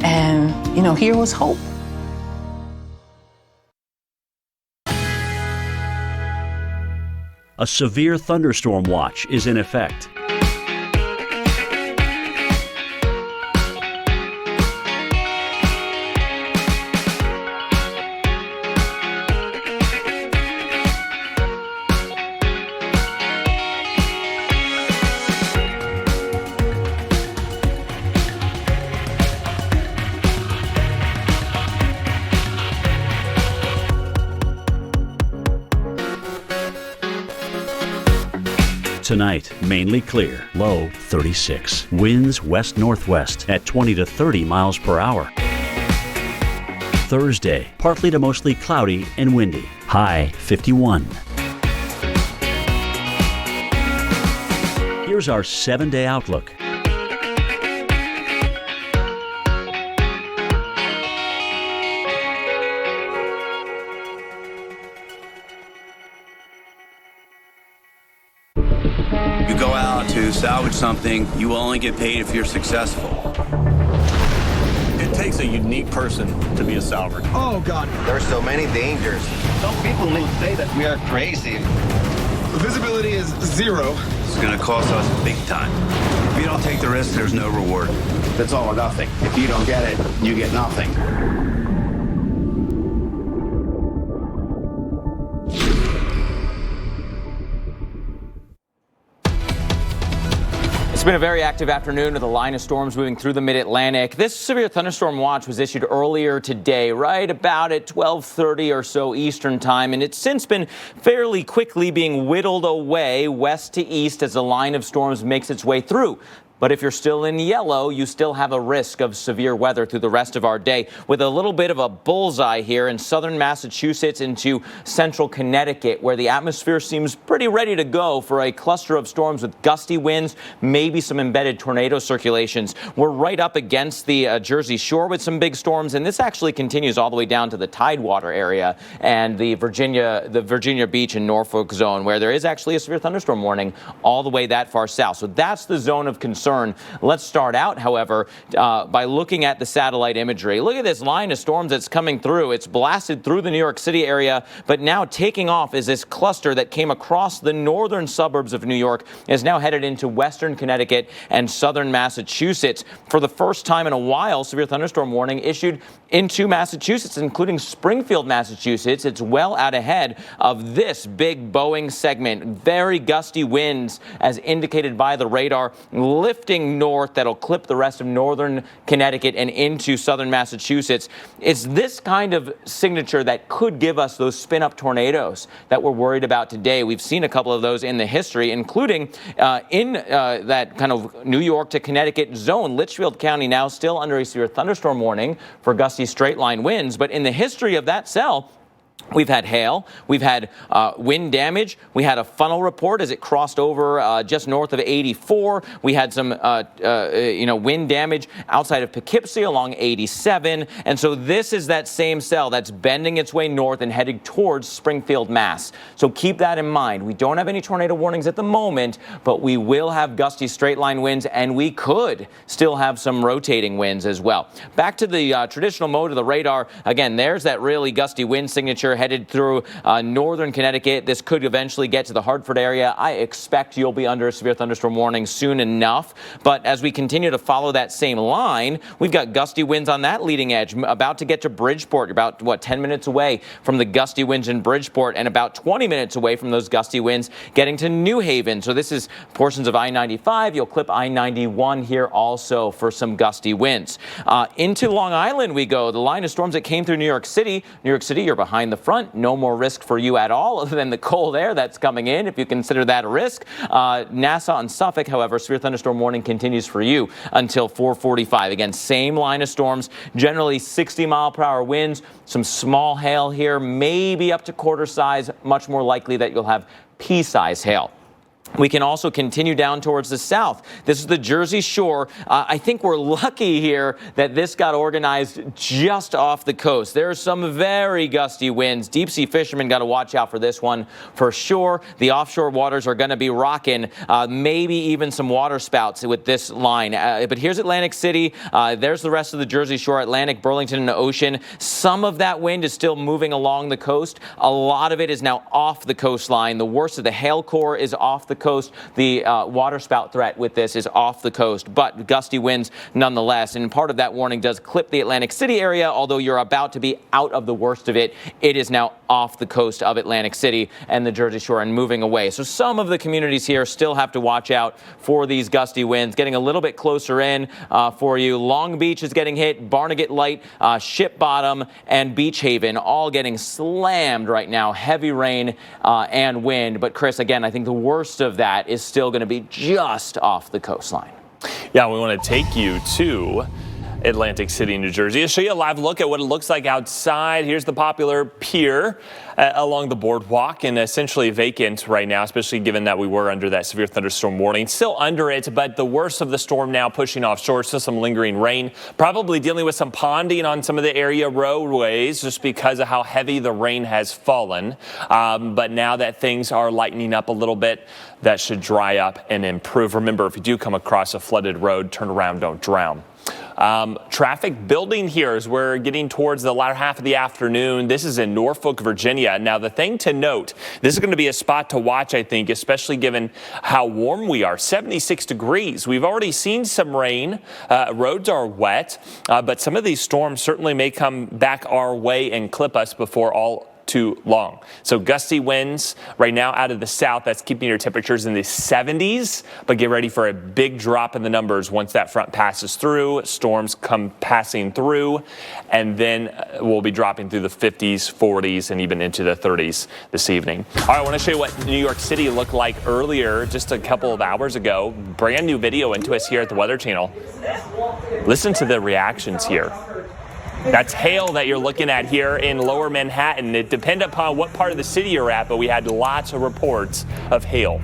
and here was hope. A severe thunderstorm watch is in effect. Tonight, mainly clear, low 36. Winds west-northwest at 20 to 30 miles per hour. Thursday, partly to mostly cloudy and windy. High 51. Here's our 7-day outlook. You go out to salvage something, you will only get paid if you're successful. It takes a unique person to be a salvage. Oh, God. There's so many dangers. Some people may say that we are crazy. Visibility is 0. It's going to cost us big time. If you don't take the risk, there's no reward. It's all or nothing. If you don't get it, you get nothing. It's been a very active afternoon with a line of storms moving through the mid-Atlantic. This severe thunderstorm watch was issued earlier today, right about at 12:30 or so Eastern time, and it's since been fairly quickly being whittled away west to east as the line of storms makes its way through. But if you're still in yellow, you still have a risk of severe weather through the rest of our day, with a little bit of a bullseye here in southern Massachusetts into central Connecticut, where the atmosphere seems pretty ready to go for a cluster of storms with gusty winds, maybe some embedded tornado circulations. We're right up against the Jersey Shore with some big storms, and this actually continues all the way down to the Tidewater area and the Virginia Beach and Norfolk zone, where there is actually a severe thunderstorm warning all the way that far south. So that's the zone of concern concern. Let's start out, however, by looking at the satellite imagery. Look at this line of storms that's coming through. It's blasted through the New York City area, but now taking off is this cluster that came across the northern suburbs of New York, is now headed into western Connecticut and southern Massachusetts. For the first time in a while, severe thunderstorm warning issued into Massachusetts, including Springfield, Massachusetts. It's well out ahead of this big Boeing segment. Very gusty winds, as indicated by the radar, lifting north that'll clip the rest of northern Connecticut and into southern Massachusetts. It's this kind of signature that could give us those spin-up tornadoes that we're worried about today. We've seen a couple of those in the history, including in that kind of New York to Connecticut zone. Litchfield County now still under a severe thunderstorm warning for gusty straight-line winds. But in the history of that cell, we've had hail, we've had wind damage, we had a funnel report as it crossed over just north of 84. We had some wind damage outside of Poughkeepsie along 87. And so this is that same cell that's bending its way north and heading towards Springfield, Mass. So keep that in mind. We don't have any tornado warnings at the moment, but we will have gusty straight line winds, and we could still have some rotating winds as well. Back to the traditional mode of the radar. Again, there's that really gusty wind signature headed through northern Connecticut. This could eventually get to the Hartford area. I expect you'll be under a severe thunderstorm warning soon enough. But as we continue to follow that same line, we've got gusty winds on that leading edge, about to get to Bridgeport. You're about, 10 minutes away from the gusty winds in Bridgeport, and about 20 minutes away from those gusty winds getting to New Haven. So this is portions of I-95. You'll clip I-91 here also for some gusty winds. Into Long Island we go. The line of storms that came through New York City. New York City, you're behind the front. No more risk for you at all other than the cold air that's coming in, if you consider that a risk. Nassau and Suffolk, however, severe thunderstorm warning continues for you until 4:45. Again, same line of storms, generally 60-mile-per-hour winds, some small hail here, maybe up to quarter size, much more likely that you'll have pea-size hail. We can also continue down towards the south. This is the Jersey Shore. I think we're lucky here that this got organized just off the coast. There are some very gusty winds. Deep sea fishermen got to watch out for this one for sure. The offshore waters are going to be rocking, maybe even some water spouts with this line. But here's Atlantic City. There's the rest of the Jersey Shore, Atlantic, Burlington, and the ocean. Some of that wind is still moving along the coast. A lot of it is now off the coastline. The worst of the hail core is off the coast. The water spout threat with this is off the coast, but gusty winds nonetheless. And part of that warning does clip the Atlantic City area, although you're about to be out of the worst of it. It is now off the coast of Atlantic City and the Jersey Shore and moving away. So some of the communities here still have to watch out for these gusty winds, getting a little bit closer in for you. Long Beach is getting hit, Barnegat Light, Ship Bottom, and Beach Haven all getting slammed right now. Heavy rain and wind. But Chris, again, I think the worst of that is still going to be just off the coastline. Yeah, we want to take you to Atlantic City, New Jersey. I'll show you a live look at what it looks like outside. Here's the popular pier along the boardwalk, and essentially vacant right now, especially given that we were under that severe thunderstorm warning. Still under it, but the worst of the storm now pushing offshore. Still some lingering rain. Probably dealing with some ponding on some of the area roadways just because of how heavy the rain has fallen. But now that things are lightening up a little bit, that should dry up and improve. Remember, if you do come across a flooded road, turn around, don't drown. Traffic building here as we're getting towards the latter half of the afternoon. This is in Norfolk, Virginia. Now, the thing to note, this is going to be a spot to watch, I think, especially given how warm we are. 76 degrees. We've already seen some rain. Roads are wet, but some of these storms certainly may come back our way and clip us before all too long. So gusty winds right now out of the south. That's keeping your temperatures in the 70s, but get ready for a big drop in the numbers once that front passes through. Storms come passing through, and then we'll be dropping through the 50s, 40s, and even into the 30s this evening. All right, I want to show you what New York City looked like earlier, just a couple of hours ago. Brand new video into us here at the Weather Channel. Listen to the reactions here. That's hail that you're looking at here in lower Manhattan. It depends upon what part of the city you're at, but we had lots of reports of hail.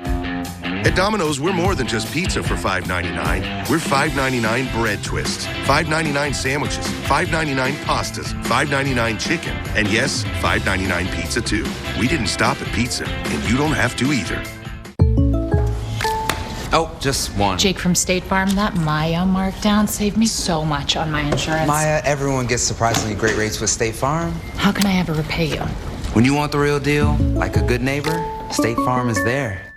At Domino's, we're more than just pizza for $5.99. We're $5.99 bread twists, $5.99 sandwiches, $5.99 pastas, $5.99 chicken, and yes, $5.99 pizza too. We didn't stop at pizza, and you don't have to either. Oh, just one. Jake from State Farm, that Maya markdown saved me so much on my insurance. Maya, everyone gets surprisingly great rates with State Farm. How can I ever repay you? When you want the real deal, like a good neighbor, State Farm is there.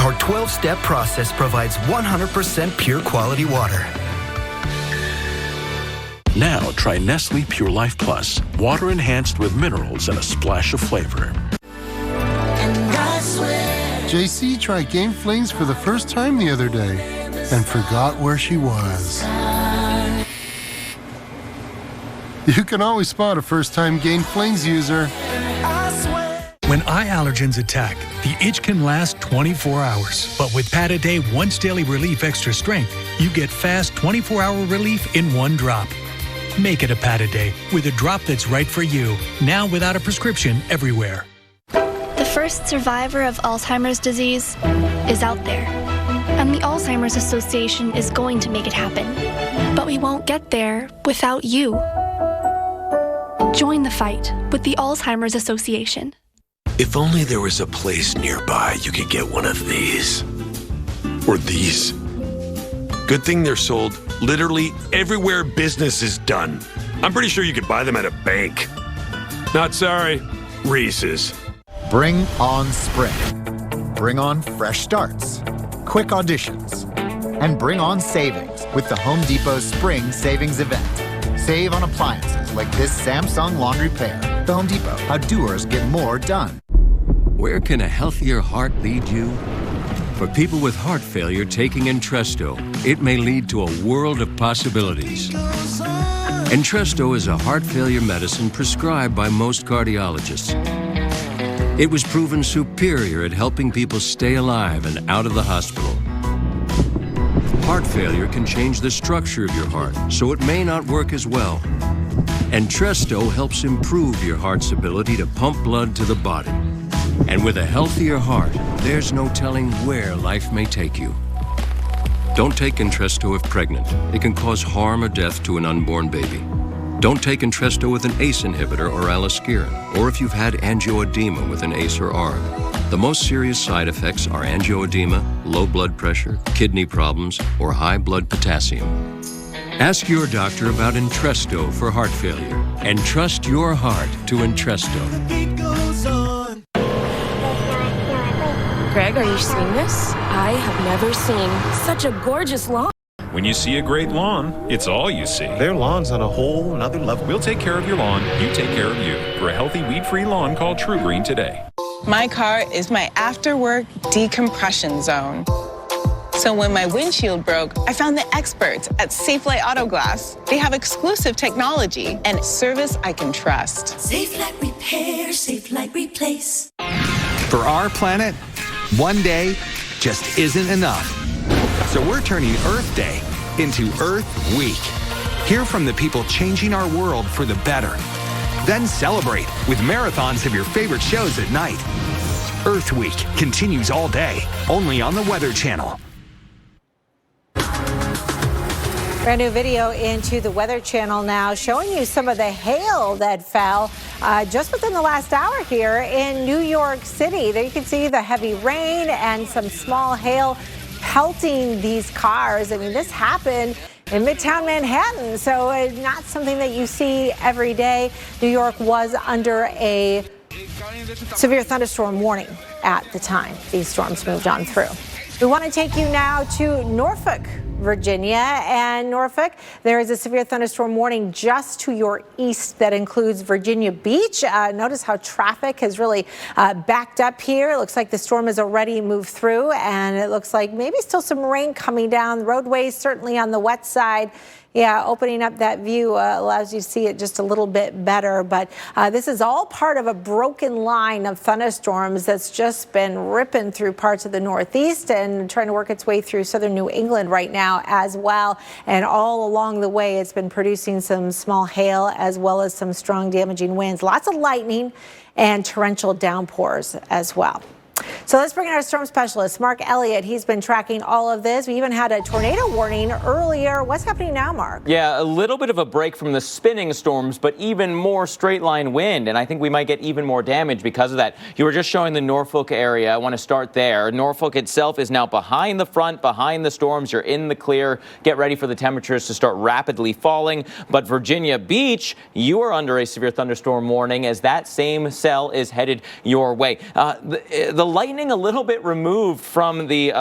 Our 12-step process provides 100% pure quality water. Now try Nestle Pure Life Plus, water enhanced with minerals and a splash of flavor. JC tried Gain Flings for the first time the other day and forgot where she was. You can always spot a first-time Gain Flings user. When eye allergens attack, the itch can last 24 hours. But with Pataday Once Daily Relief Extra Strength, you get fast 24-hour relief in one drop. Make it a Pataday with a drop that's right for you. Now without a prescription everywhere. The first survivor of Alzheimer's disease is out there. And the Alzheimer's Association is going to make it happen. But we won't get there without you. Join the fight with the Alzheimer's Association. If only there was a place nearby you could get one of these. Or these. Good thing they're sold literally everywhere business is done. I'm pretty sure you could buy them at a bank. Not sorry, Reese's. Bring on spring. Bring on fresh starts, quick auditions, and bring on savings with the Home Depot Spring Savings Event. Save on appliances like this Samsung laundry pair. The Home Depot, how doers get more done. Where can a healthier heart lead you? For people with heart failure taking Entresto, it may lead to a world of possibilities. Entresto is a heart failure medicine prescribed by most cardiologists. It was proven superior at helping people stay alive and out of the hospital. Heart failure can change the structure of your heart, so it may not work as well. Entresto helps improve your heart's ability to pump blood to the body. And with a healthier heart, there's no telling where life may take you. Don't take Entresto if pregnant. It can cause harm or death to an unborn baby. Don't take Entresto with an ACE inhibitor or aliskiren, or if you've had angioedema with an ACE or ARB. The most serious side effects are angioedema, low blood pressure, kidney problems, or high blood potassium. Ask your doctor about Entresto for heart failure, and trust your heart to Entresto. Greg, are you seeing this? I have never seen such a gorgeous lawn. When you see a great lawn, it's all you see. Their lawn's on a whole nother level. We'll take care of your lawn, you take care of you. For a healthy, weed-free lawn, call True Green today. My car is my after-work decompression zone. So when my windshield broke, I found the experts at Safelite Auto Glass. They have exclusive technology and service I can trust. Safelite Repair, Safelite Replace. For our planet, one day just isn't enough. So we're turning Earth Day into Earth Week. Hear from the people changing our world for the better. Then celebrate with marathons of your favorite shows at night. Earth Week continues all day, only on the Weather Channel. Brand new video into the Weather Channel now, showing you some of the hail that fell just within the last hour here in New York City. There you can see the heavy rain and some small hail pelting these cars. I mean, this happened in Midtown Manhattan, so not something that you see every day. New York was under a severe thunderstorm warning at the time these storms moved on through. We want to take you now to Norfolk, Virginia. And Norfolk, there is a severe thunderstorm warning just to your east that includes Virginia Beach. Notice how traffic has really backed up here. It looks like the storm has already moved through, and it looks like maybe still some rain coming down. The roadways certainly on the wet side. Yeah, opening up that view allows you to see it just a little bit better. But this is all part of a broken line of thunderstorms that's just been ripping through parts of the Northeast and trying to work its way through southern New England right now as well. And all along the way, it's been producing some small hail as well as some strong damaging winds. Lots of lightning and torrential downpours as well. So let's bring in our storm specialist, Mark Elliott. He's been tracking all of this. We even had a tornado warning earlier. What's happening now, Mark? Yeah, a little bit of a break from the spinning storms, but even more straight line wind. And I think we might get even more damage because of that. You were just showing the Norfolk area. I want to start there. Norfolk itself is now behind the front, behind the storms. You're in the clear. Get ready for the temperatures to start rapidly falling. But Virginia Beach, you are under a severe thunderstorm warning as that same cell is headed your way. The lightning a little bit removed from the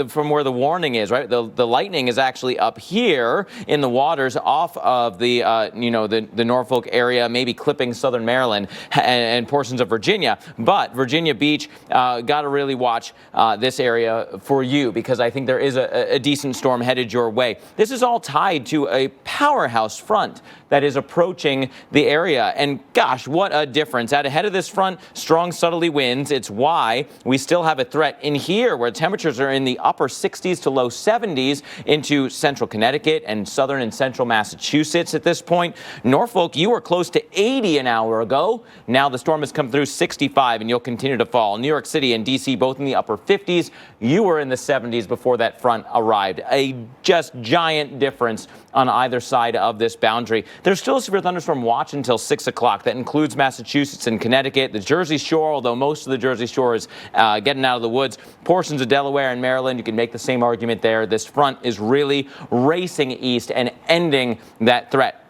from where the warning is, right? The lightning is actually up here in the waters off of the the Norfolk area, maybe clipping southern Maryland and portions of Virginia. But Virginia Beach, got to really watch this area for you, because I think there is a decent storm headed your way. This is all tied to a powerhouse front that is approaching the area. And gosh, what a difference. Out ahead of this front, strong southerly winds. It's why we still have a threat in here where temperatures are in the upper 60s to low 70s into central Connecticut and southern and central Massachusetts at this point. Norfolk, you were close to 80 an hour ago. Now the storm has come through 65 and you'll continue to fall. New York City and DC both in the upper 50s. You were in the 70s before that front arrived. A just giant difference on either side of this boundary. There's still a severe thunderstorm watch until 6 o'clock. That includes Massachusetts and Connecticut, the Jersey Shore, although most of the Jersey Shore is getting out of the woods. Portions of Delaware and Maryland, you can make the same argument there. This front is really racing east and ending that threat.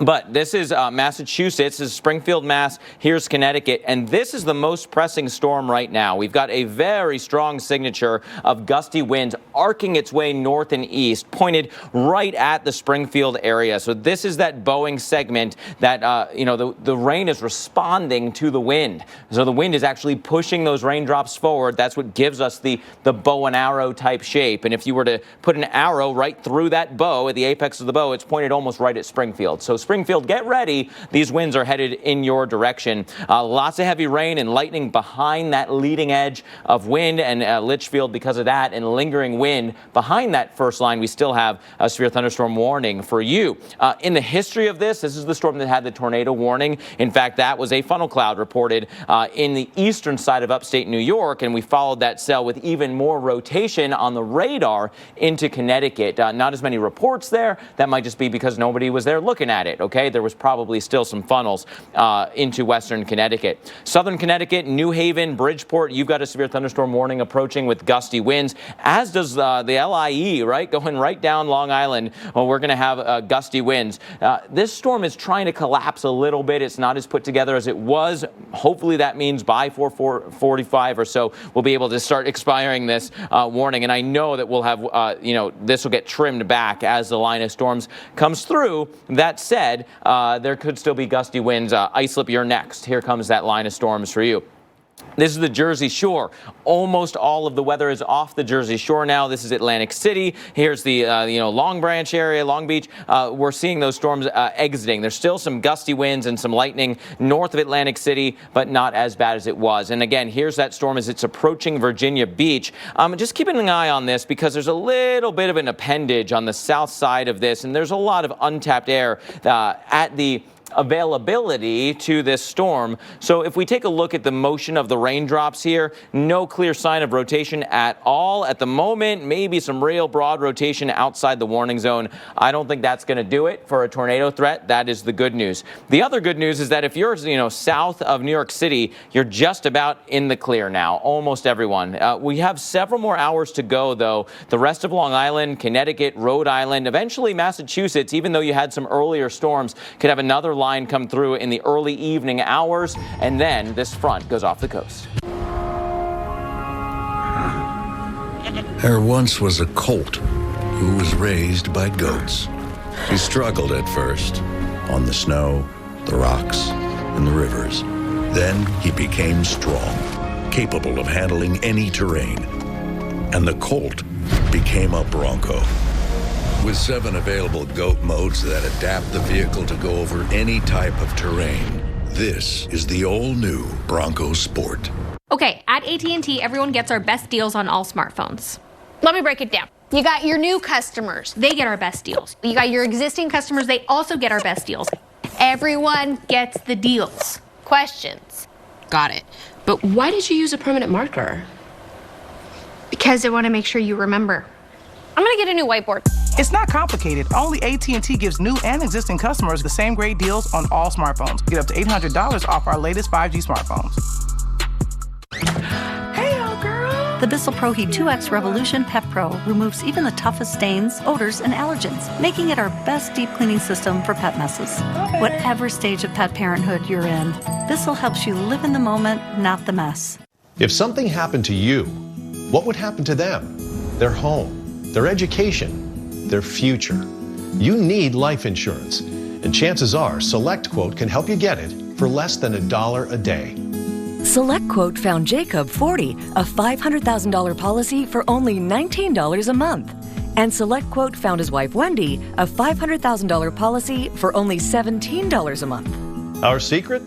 But this is Massachusetts, this is Springfield, Mass. Here's Connecticut, and this is the most pressing storm right now. We've got a very strong signature of gusty winds arcing its way north and east, pointed right at the Springfield area. So this is that Boeing segment that, the rain is responding to the wind. So the wind is actually pushing those raindrops forward. That's what gives us the bow and arrow type shape. And if you were to put an arrow right through that bow at the apex of the bow, it's pointed almost right at Springfield. So Springfield, get ready. These winds are headed in your direction. Lots of heavy rain and lightning behind that leading edge of wind, and Litchfield, because of that, and lingering wind behind that first line, we still have a severe thunderstorm warning for you. In the history of this is the storm that had the tornado warning. In fact, that was a funnel cloud reported in the eastern side of upstate New York, and we followed that cell with even more rotation on the radar into Connecticut. Not as many reports there. That might just be because nobody was there looking at it. Okay, there was probably still some funnels into western Connecticut. Southern Connecticut, New Haven, Bridgeport, you've got a severe thunderstorm warning approaching with gusty winds, as does the LIE, right? Going right down Long Island. Well, we're going to have gusty winds. This storm is trying to collapse a little bit. It's not as put together as it was. Hopefully that means by 4:45 or so, we'll be able to start expiring this warning. And I know that we'll have, this will get trimmed back as the line of storms comes through. That said, there could still be gusty winds. Islip, you're next. Here comes that line of storms for you. This is the Jersey Shore. Almost all of the weather is off the Jersey Shore now. This is Atlantic City. Here's the Long Branch area, Long Beach. We're seeing those storms exiting. There's still some gusty winds and some lightning north of Atlantic City, but not as bad as it was. And again, here's that storm as it's approaching Virginia Beach. Just keeping an eye on this because there's a little bit of an appendage on the south side of this, and there's a lot of untapped air at the availability to this storm. So if we take a look at the motion of the raindrops here, no clear sign of rotation at all at the moment. Maybe some real broad rotation outside the warning zone. I don't think that's going to do it for a tornado threat. That is the good news. The other good news is that if you're south of New York City, you're just about in the clear now. Almost everyone. We have several more hours to go, though. The rest of Long Island, Connecticut, Rhode Island, eventually Massachusetts, even though you had some earlier storms, could have another line come through in the early evening hours, and then this front goes off the coast. There once was a colt who was raised by goats. He struggled at first on the snow, the rocks, and the rivers. Then he became strong, capable of handling any terrain. And the colt became a bronco. With 7 available goat modes that adapt the vehicle to go over any type of terrain, this is the all-new Bronco Sport. Okay, at AT&T, everyone gets our best deals on all smartphones. Let me break it down. You got your new customers. They get our best deals. You got your existing customers. They also get our best deals. Everyone gets the deals. Questions? got it. But why did you use a permanent marker? Because I want to make sure you remember. I'm going to get a new whiteboard. It's not complicated. Only AT&T gives new and existing customers the same great deals on all smartphones. Get up to $800 off our latest 5G smartphones. The Bissell ProHeat 2X Revolution Pet Pro removes even the toughest stains, odors, and allergens, making it our best deep cleaning system for pet messes. Whatever stage of pet parenthood you're in, Bissell helps you live in the moment, not the mess. If something happened to you, what would happen to them? Their home, their education, their future. You need life insurance, and chances are SelectQuote can help you get it for less than $1 a day. SelectQuote found Jacob 40, a $500,000 policy for only $19 a month. And SelectQuote found his wife Wendy, a $500,000 policy for only $17 a month. Our secret?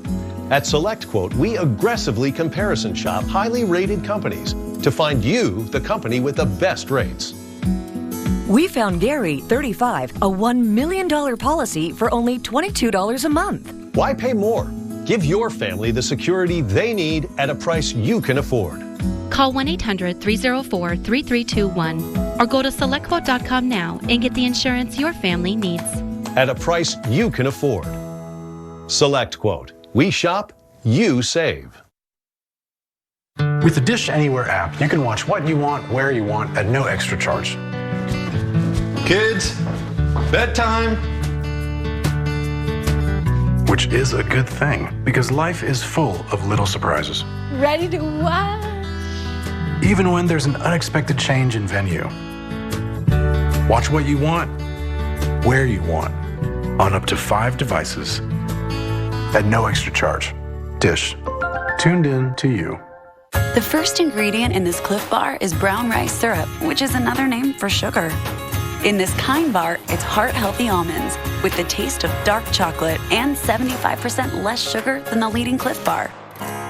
At SelectQuote, we aggressively comparison shop highly rated companies to find you the company with the best rates. We found Gary, 35, a $1 million policy for only $22 a month. Why pay more? Give your family the security they need at a price you can afford. Call 1-800-304-3321 or go to SelectQuote.com now and get the insurance your family needs. At a price you can afford. SelectQuote. We shop, you save. With the Dish Anywhere app, you can watch what you want, where you want, at no extra charge. Kids, bedtime. Which is a good thing, because life is full of little surprises. Ready to what? Even when there's an unexpected change in venue. Watch what you want, where you want, on up to 5 devices, at no extra charge. Dish. Tuned in to you. The first ingredient in this Cliff Bar is brown rice syrup, which is another name for sugar. In this Kind Bar, it's heart-healthy almonds with the taste of dark chocolate and 75% less sugar than the leading Cliff Bar.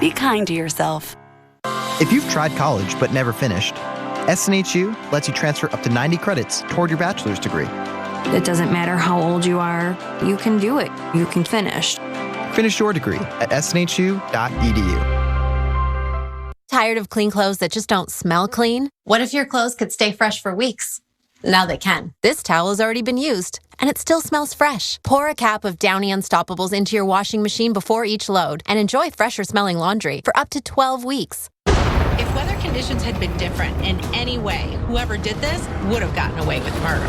Be kind to yourself. If you've tried college but never finished, SNHU lets you transfer up to 90 credits toward your bachelor's degree. It doesn't matter how old you are, you can do it. You can finish. Finish your degree at snhu.edu. Tired of clean clothes that just don't smell clean? What if your clothes could stay fresh for weeks? Now they can. This towel has already been used, and it still smells fresh. Pour a cap of Downy Unstoppables into your washing machine before each load and enjoy fresher smelling laundry for up to 12 weeks. If weather conditions had been different in any way, whoever did this would have gotten away with murder.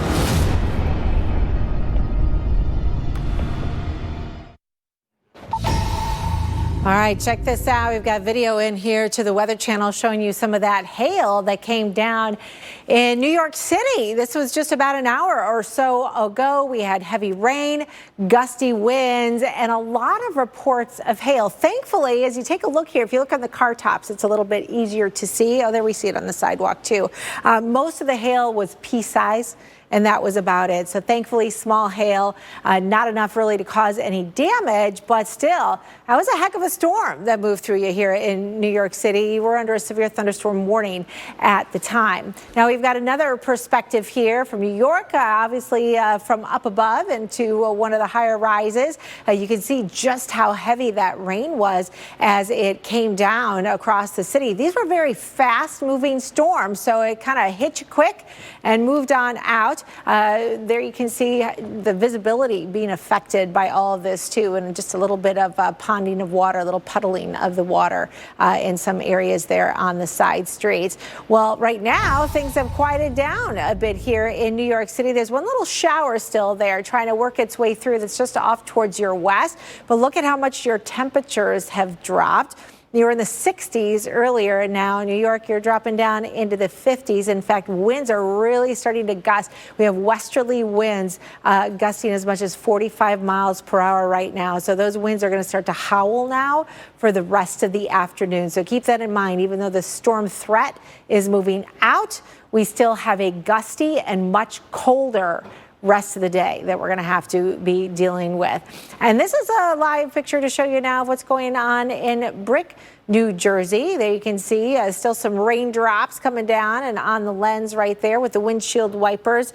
All right, check this out. We've got video in here to the Weather Channel showing you some of that hail that came down in New York City. This was just about an hour or so ago. We had heavy rain, gusty winds, and a lot of reports of hail. Thankfully, as you take a look here, if you look on the car tops, it's a little bit easier to see. Oh, there we see it on the sidewalk too. Most of the hail was pea size, and that was about it. So thankfully, small hail, not enough really to cause any damage, but still, that was a heck of a storm that moved through you here in New York City. We're under a severe thunderstorm warning at the time. Now we've got another perspective here from New York, obviously from up above into one of the higher rises. You can see just how heavy that rain was as it came down across the city. These were very fast moving storms, so it kind of hit you quick and moved on out. There you can see the visibility being affected by all of this too, and just a little bit of ponding of water, a little puddling of the water in some areas there on the side streets. Well, right now things have quieted down a bit here in New York City. There's one little shower still there trying to work its way through that's just off towards your west, but look at how much your temperatures have dropped. You were in the 60s earlier, and now in New York, you're dropping down into the 50s. In fact, winds are really starting to gust. We have westerly winds gusting as much as 45 miles per hour right now. So those winds are going to start to howl now for the rest of the afternoon. So keep that in mind. Even though the storm threat is moving out, we still have a gusty and much colder rest of the day that we're going to have to be dealing with. And this is a live picture to show you now of what's going on in Brick, New Jersey. There you can see still some raindrops coming down and on the lens right there with the windshield wipers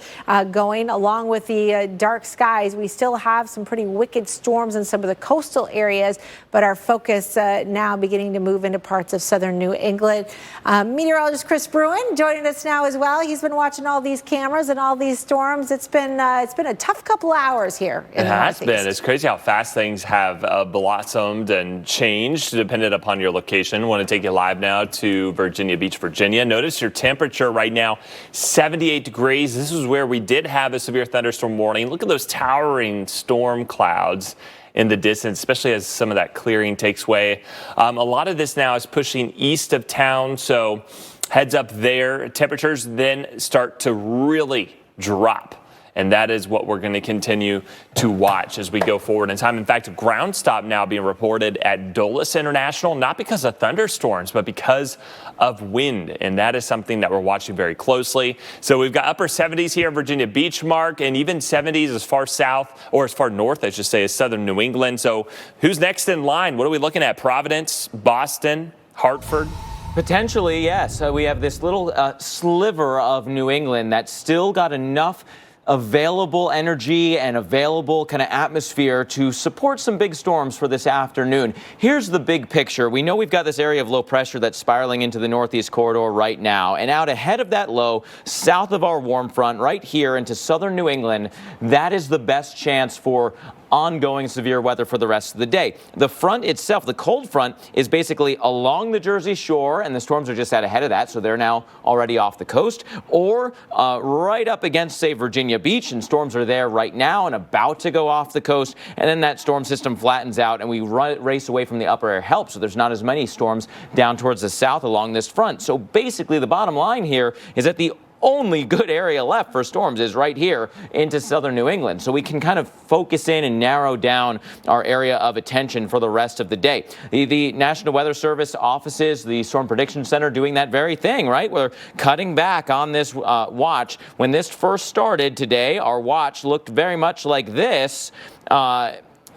going along with the dark skies. We still have some pretty wicked storms in some of the coastal areas, but our focus now beginning to move into parts of southern New England. Meteorologist Chris Bruin joining us now as well. He's been watching all these cameras and all these storms. It's been a tough couple hours here in the Northeast. It has been. It's crazy how fast things have blossomed and changed depending upon your location. I want to take you live now to Virginia Beach, Virginia. Notice your temperature right now, 78 degrees. This is where we did have a severe thunderstorm warning. Look at those towering storm clouds in the distance, especially as some of that clearing takes way. A lot of this now is pushing east of town, so heads up there. Temperatures then start to really drop. And that is what we're going to continue to watch as we go forward in time. In fact, a ground stop now being reported at Dulles International, not because of thunderstorms, but because of wind. And that is something that we're watching very closely. So we've got upper 70s here in Virginia Beach, Mark, and even 70s as far south, or as far north, I should say, as southern New England. So who's next in line? What are we looking at? Providence, Boston, Hartford? Potentially, yes. We have this little sliver of New England that's still got enough available energy and available kind of atmosphere to support some big storms for this afternoon. Here's the big picture. We know we've got this area of low pressure that's spiraling into the northeast corridor right now. And out ahead of that low, south of our warm front, right here into southern New England, that is the best chance for ongoing severe weather for the rest of the day. The front itself, the cold front, is basically along the Jersey Shore, and the storms are just out ahead of that, so they're now already off the coast, or right up against, say, Virginia Beach, and storms are there right now and about to go off the coast, and then that storm system flattens out, and we race away from the upper air help, so there's not as many storms down towards the south along this front. So basically, the bottom line here is that the only good area left for storms is right here into southern New England. So we can kind of focus in and narrow down our area of attention for the rest of the day. The National Weather Service offices, the Storm Prediction Center, doing that very thing, right? We're cutting back on this watch. When this first started today, our watch looked very much like this.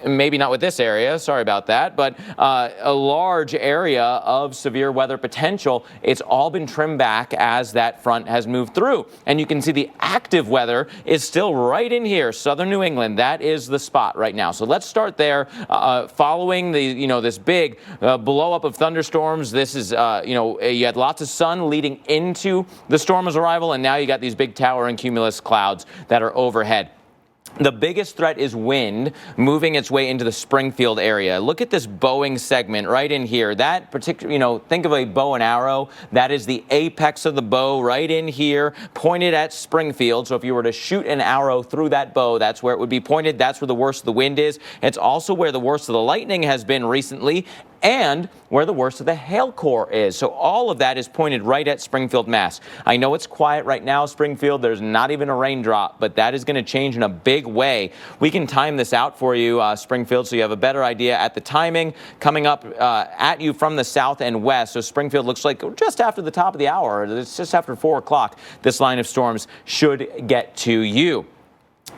Maybe not with this area, sorry about that, but a large area of severe weather potential. It's all been trimmed back as that front has moved through. And you can see the active weather is still right in here, southern New England. That is the spot right now. So let's start there. Following the, this big blow up of thunderstorms, this is, you had lots of sun leading into the storm's arrival, and now you got these big towering cumulus clouds that are overhead. The biggest threat is wind moving its way into the Springfield area. Look at this bowing segment right in here. That particular, think of a bow and arrow. That is the apex of the bow right in here, pointed at Springfield. So if you were to shoot an arrow through that bow, that's where it would be pointed. That's where the worst of the wind is. It's also where the worst of the lightning has been recently, and where the worst of the hail core is. So all of that is pointed right at Springfield, Mass. I know it's quiet right now, Springfield. There's not even a raindrop, but that is going to change in a big way. We can time this out for you, Springfield, so you have a better idea at the timing coming up at you from the south and west. So Springfield looks like just after the top of the hour. It's just after 4 o'clock. This line of storms should get to you.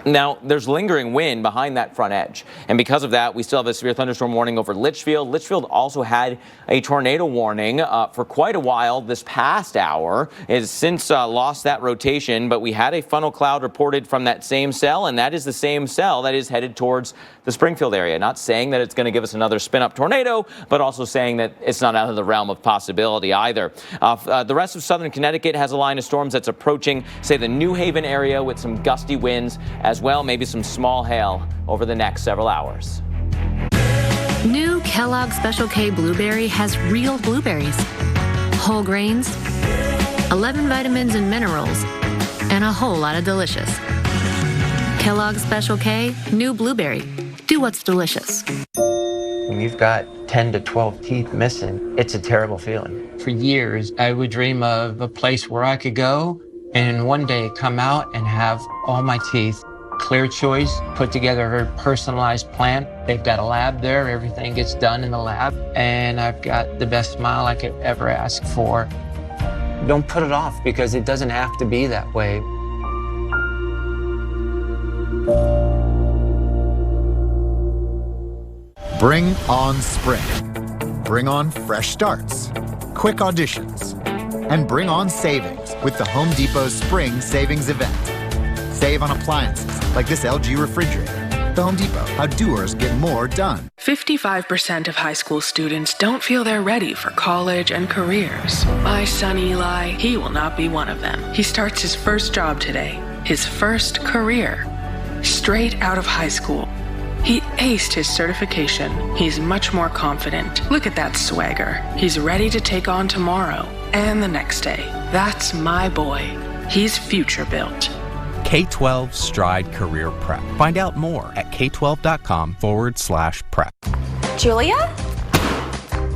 Now, there's lingering wind behind that front edge, and because of that, we still have a severe thunderstorm warning over Litchfield. Litchfield also had a tornado warning for quite a while this past hour. It has since lost that rotation, but we had a funnel cloud reported from that same cell, and that is the same cell that is headed towards the Springfield area. Not saying that it's going to give us another spin-up tornado, but also saying that it's not out of the realm of possibility either. The rest of southern Connecticut has a line of storms that's approaching, say, the New Haven area with some gusty winds as well, maybe some small hail over the next several hours. New Kellogg Special K Blueberry has real blueberries, whole grains, 11 vitamins and minerals, and a whole lot of delicious. Kellogg Special K, new blueberry. Do what's delicious. When you've got 10 to 12 teeth missing, it's a terrible feeling. For years, I would dream of a place where I could go and one day come out and have all my teeth. Clear Choice put together a personalized plan. They've got a lab there. Everything gets done in the lab. And I've got the best smile I could ever ask for. Don't put it off, because it doesn't have to be that way. Bring on spring. bring on fresh starts, quick auditions, and bring on savings with the Home Depot's Spring Savings Event. Save on appliances like this LG refrigerator. The Home Depot, how doers get more done. 55% of high school students don't feel they're ready for college and careers. My son Eli, he will not be one of them. He starts his first job today, his first career, straight out of high school. He aced his certification. He's much more confident. Look at that swagger. He's ready to take on tomorrow and the next day. That's my boy. He's future built. K-12 Stride Career Prep. Find out more at k12.com/prep. Julia?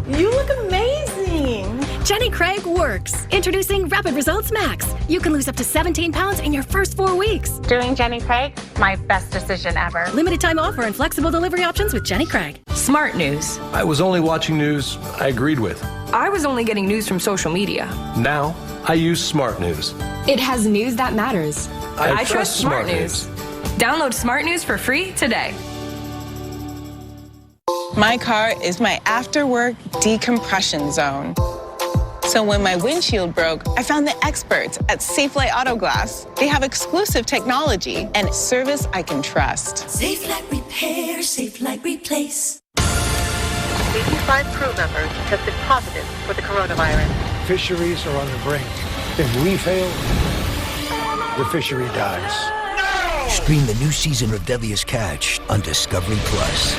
You look amazing. Jenny Craig works. Introducing Rapid Results Max. You can lose up to 17 pounds in your first 4 weeks. Doing Jenny Craig, my best decision ever. Limited time offer and flexible delivery options with Jenny Craig. Smart news. I was only watching news I agreed with. I was only getting news from social media. Now, I use Smart News. It has news that matters. I trust Smart News. Download Smart News for free today. My car is my after-work decompression zone. So when my windshield broke, I found the experts at Safelite Auto Glass. They have exclusive technology and service I can trust. Safelite Repair, Safelite Replace. 85 crew members tested positive for the coronavirus. Fisheries are on the brink. If we fail, the fishery dies. No! Stream the new season of Deadliest Catch on Discovery Plus.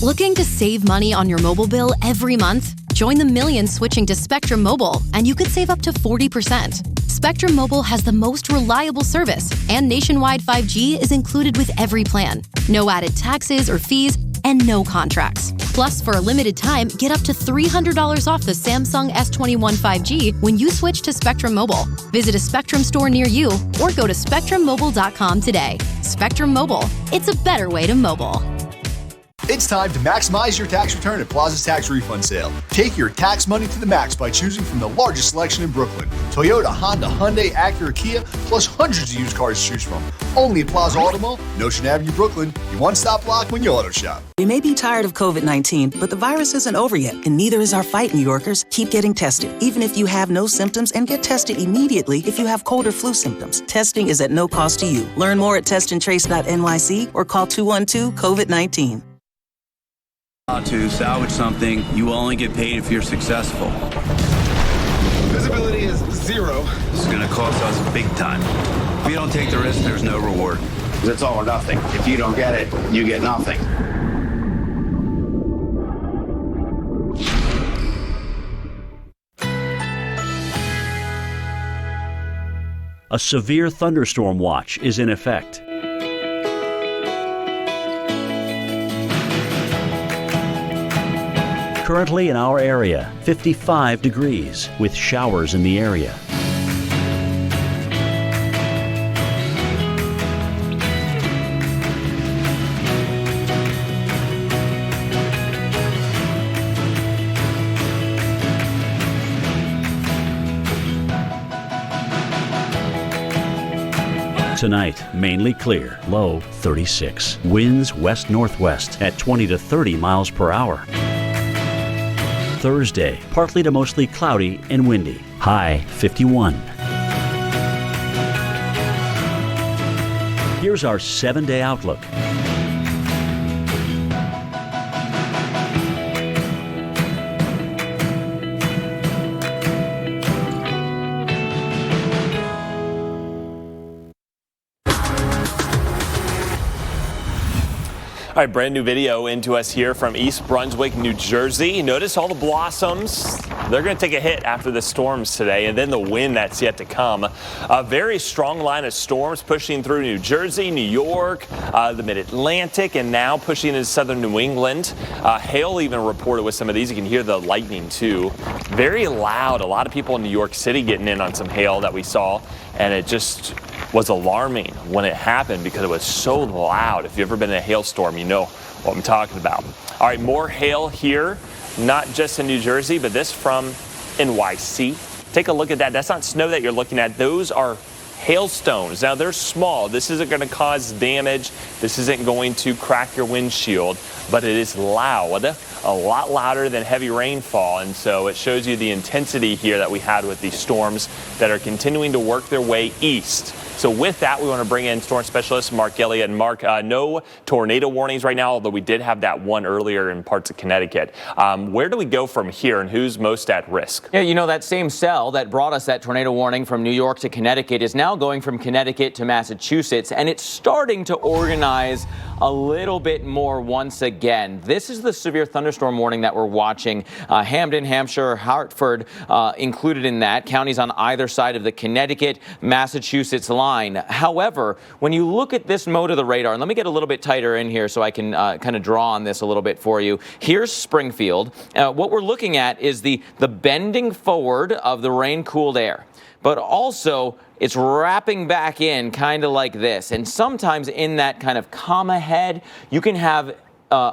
Looking to save money on your mobile bill every month? Join the millions switching to Spectrum Mobile, and you could save up to 40%. Spectrum Mobile has the most reliable service, and nationwide 5G is included with every plan. No added taxes or fees, and no contracts. Plus, for a limited time, get up to $300 off the Samsung S21 5G when you switch to Spectrum Mobile. Visit a Spectrum store near you or go to spectrummobile.com today. Spectrum Mobile. It's a better way to mobile. It's time to maximize your tax return at Plaza's Tax Refund Sale. Take your tax money to the max by choosing from the largest selection in Brooklyn. Toyota, Honda, Hyundai, Acura, Kia, plus hundreds of used cars to choose from. Only at Plaza Auto Mall, Notion Avenue, Brooklyn. Your one-stop block when you auto shop. You may be tired of COVID-19, but the virus isn't over yet, and neither is our fight, New Yorkers. Keep getting tested, even if you have no symptoms, and get tested immediately if you have cold or flu symptoms. Testing is at no cost to you. Learn more at testandtrace.nyc or call 212-COVID-19. To salvage something, you will only get paid if you're successful. Visibility is 0. This is going to cost us big time. If you don't take the risk, there's no reward. It's all or nothing. If you don't get it, you get nothing. A severe thunderstorm watch is in effect. Currently in our area, 55 degrees with showers in the area. Tonight, mainly clear, low 36. Winds west-northwest at 20 to 30 miles per hour. Thursday, partly to mostly cloudy and windy. High 51. Here's our 7-day outlook. All right, brand new video into us here from East Brunswick, New Jersey. Notice all the blossoms. They're going to take a hit after the storms today, and then the wind that's yet to come. A very strong line of storms pushing through New Jersey, New York, the mid-Atlantic, and now pushing into southern New England. Hail even reported with some of these. You can hear the lightning, too. Very loud. A lot of people in New York City getting in on some hail that we saw, and it just was alarming when it happened because it was so loud. If you've ever been in a hailstorm, you know what I'm talking about. All right, more hail here, not just in New Jersey, but this from NYC. Take a look at that. That's not snow that you're looking at. Those are hailstones. Now, they're small. This isn't going to cause damage. This isn't going to crack your windshield, but it is loud, a lot louder than heavy rainfall. And so it shows you the intensity here that we had with these storms that are continuing to work their way east. So with that, we want to bring in storm specialist Mark Elliott. And Mark, no tornado warnings right now, although we did have that one earlier in parts of Connecticut. Where do we go from here, and who's most at risk? Yeah, you know, that same cell that brought us that tornado warning from New York to Connecticut is now going from Connecticut to Massachusetts, and it's starting to organize a little bit more once again. This is the severe thunderstorm warning that we're watching. Hamden, Hampshire, Hartford included in that. Counties on either side of the Connecticut-Massachusetts line. However, when you look at this mode of the radar, and let me get a little bit tighter in here so I can kind of draw on this a little bit for you. Here's Springfield. What we're looking at is the bending forward of the rain-cooled air, but also it's wrapping back in kind of like this. And sometimes in that kind of comma head, you can have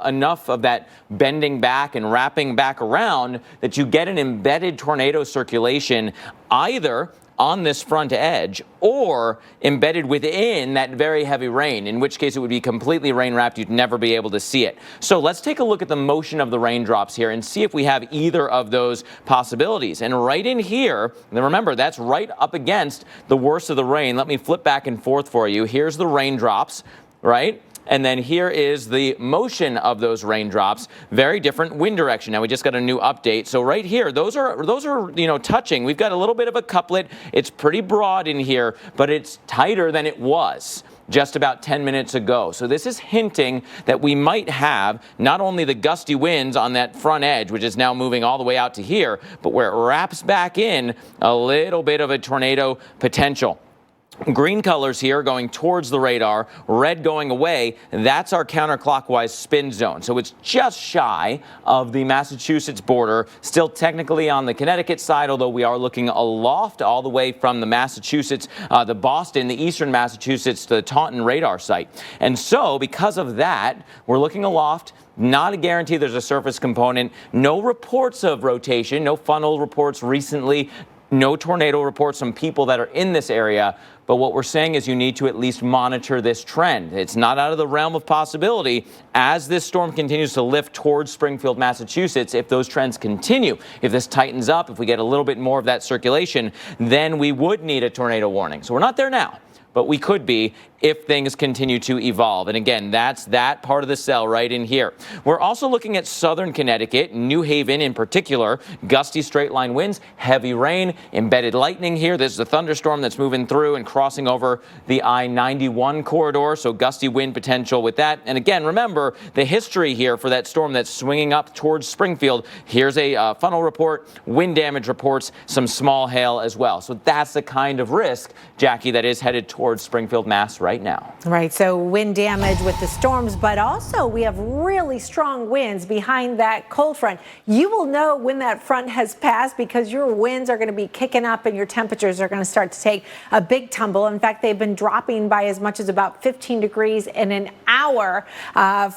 enough of that bending back and wrapping back around that you get an embedded tornado circulation either on this front edge or embedded within that very heavy rain, in which case it would be completely rain wrapped. You'd never be able to see it. So let's take a look at the motion of the raindrops here and see if we have either of those possibilities. And right in here, and remember, that's right up against the worst of the rain. Let me flip back and forth for you. Here's the raindrops, right? And then here is the motion of those raindrops. Very different wind direction. Now we just got a new update. So right here, those are touching. We've got a little bit of a couplet. It's pretty broad in here, but it's tighter than it was just about 10 minutes ago. So this is hinting that we might have not only the gusty winds on that front edge, which is now moving all the way out to here, but where it wraps back in a little bit of a tornado potential. Green colors here going towards the radar, red going away. That's our counterclockwise spin zone. So it's just shy of the Massachusetts border, still technically on the Connecticut side, although we are looking aloft all the way from the Massachusetts, the Boston, the eastern Massachusetts to the Taunton radar site. And so because of that, we're looking aloft. Not a guarantee there's a surface component. No reports of rotation, no funnel reports recently. No tornado reports from people that are in this area, but what we're saying is you need to at least monitor this trend. It's not out of the realm of possibility as this storm continues to lift towards Springfield, Massachusetts. If those trends continue, if this tightens up, if we get a little bit more of that circulation, then we would need a tornado warning. So we're not there now, but we could be if things continue to evolve. And again, that's that part of the cell right in here. We're also looking at southern Connecticut, New Haven in particular, gusty straight line winds, heavy rain, embedded lightning here. This is a thunderstorm that's moving through and crossing over the I-91 corridor, so gusty wind potential with that. And again, remember the history here for that storm that's swinging up towards Springfield. Here's a funnel report, wind damage reports, some small hail as well. So that's the kind of risk, Jackie, that is headed towards Springfield, Mass right now. Right, so wind damage with the storms, but also we have really strong winds behind that cold front. You will know when that front has passed because your winds are going to be kicking up and your temperatures are going to start to take a big tumble. In fact, they've been dropping by as much as about 15 degrees in an hour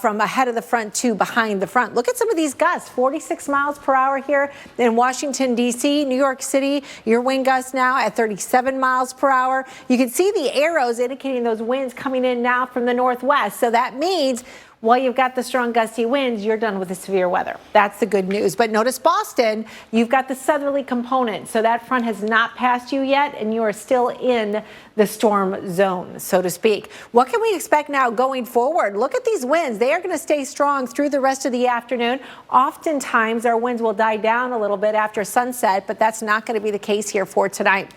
from ahead of the front to behind the front. Look at some of these gusts, 46 miles per hour here in Washington, D.C., New York City. Your wind gusts now at 37 miles per hour. You can see the arrows indicating those winds coming in now from the northwest. So that means while you've got the strong gusty winds, you're done with the severe weather. That's the good news. But notice Boston, you've got the southerly component. So that front has not passed you yet, and you are still in the storm zone, so to speak. What can we expect now going forward? Look at these winds. They are going to stay strong through the rest of the afternoon. Oftentimes, our winds will die down a little bit after sunset, but that's not going to be the case here for tonight.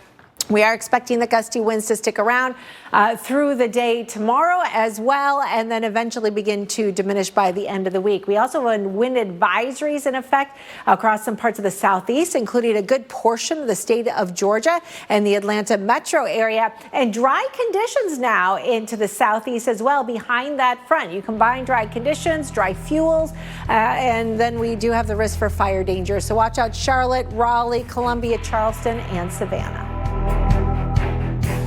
We are expecting the gusty winds to stick around through the day tomorrow as well, and then eventually begin to diminish by the end of the week. We also have wind advisories in effect across some parts of the southeast, including a good portion of the state of Georgia and the Atlanta metro area, and dry conditions now into the southeast as well behind that front. You combine dry conditions, dry fuels, and then we do have the risk for fire danger. So watch out Charlotte, Raleigh, Columbia, Charleston, and Savannah.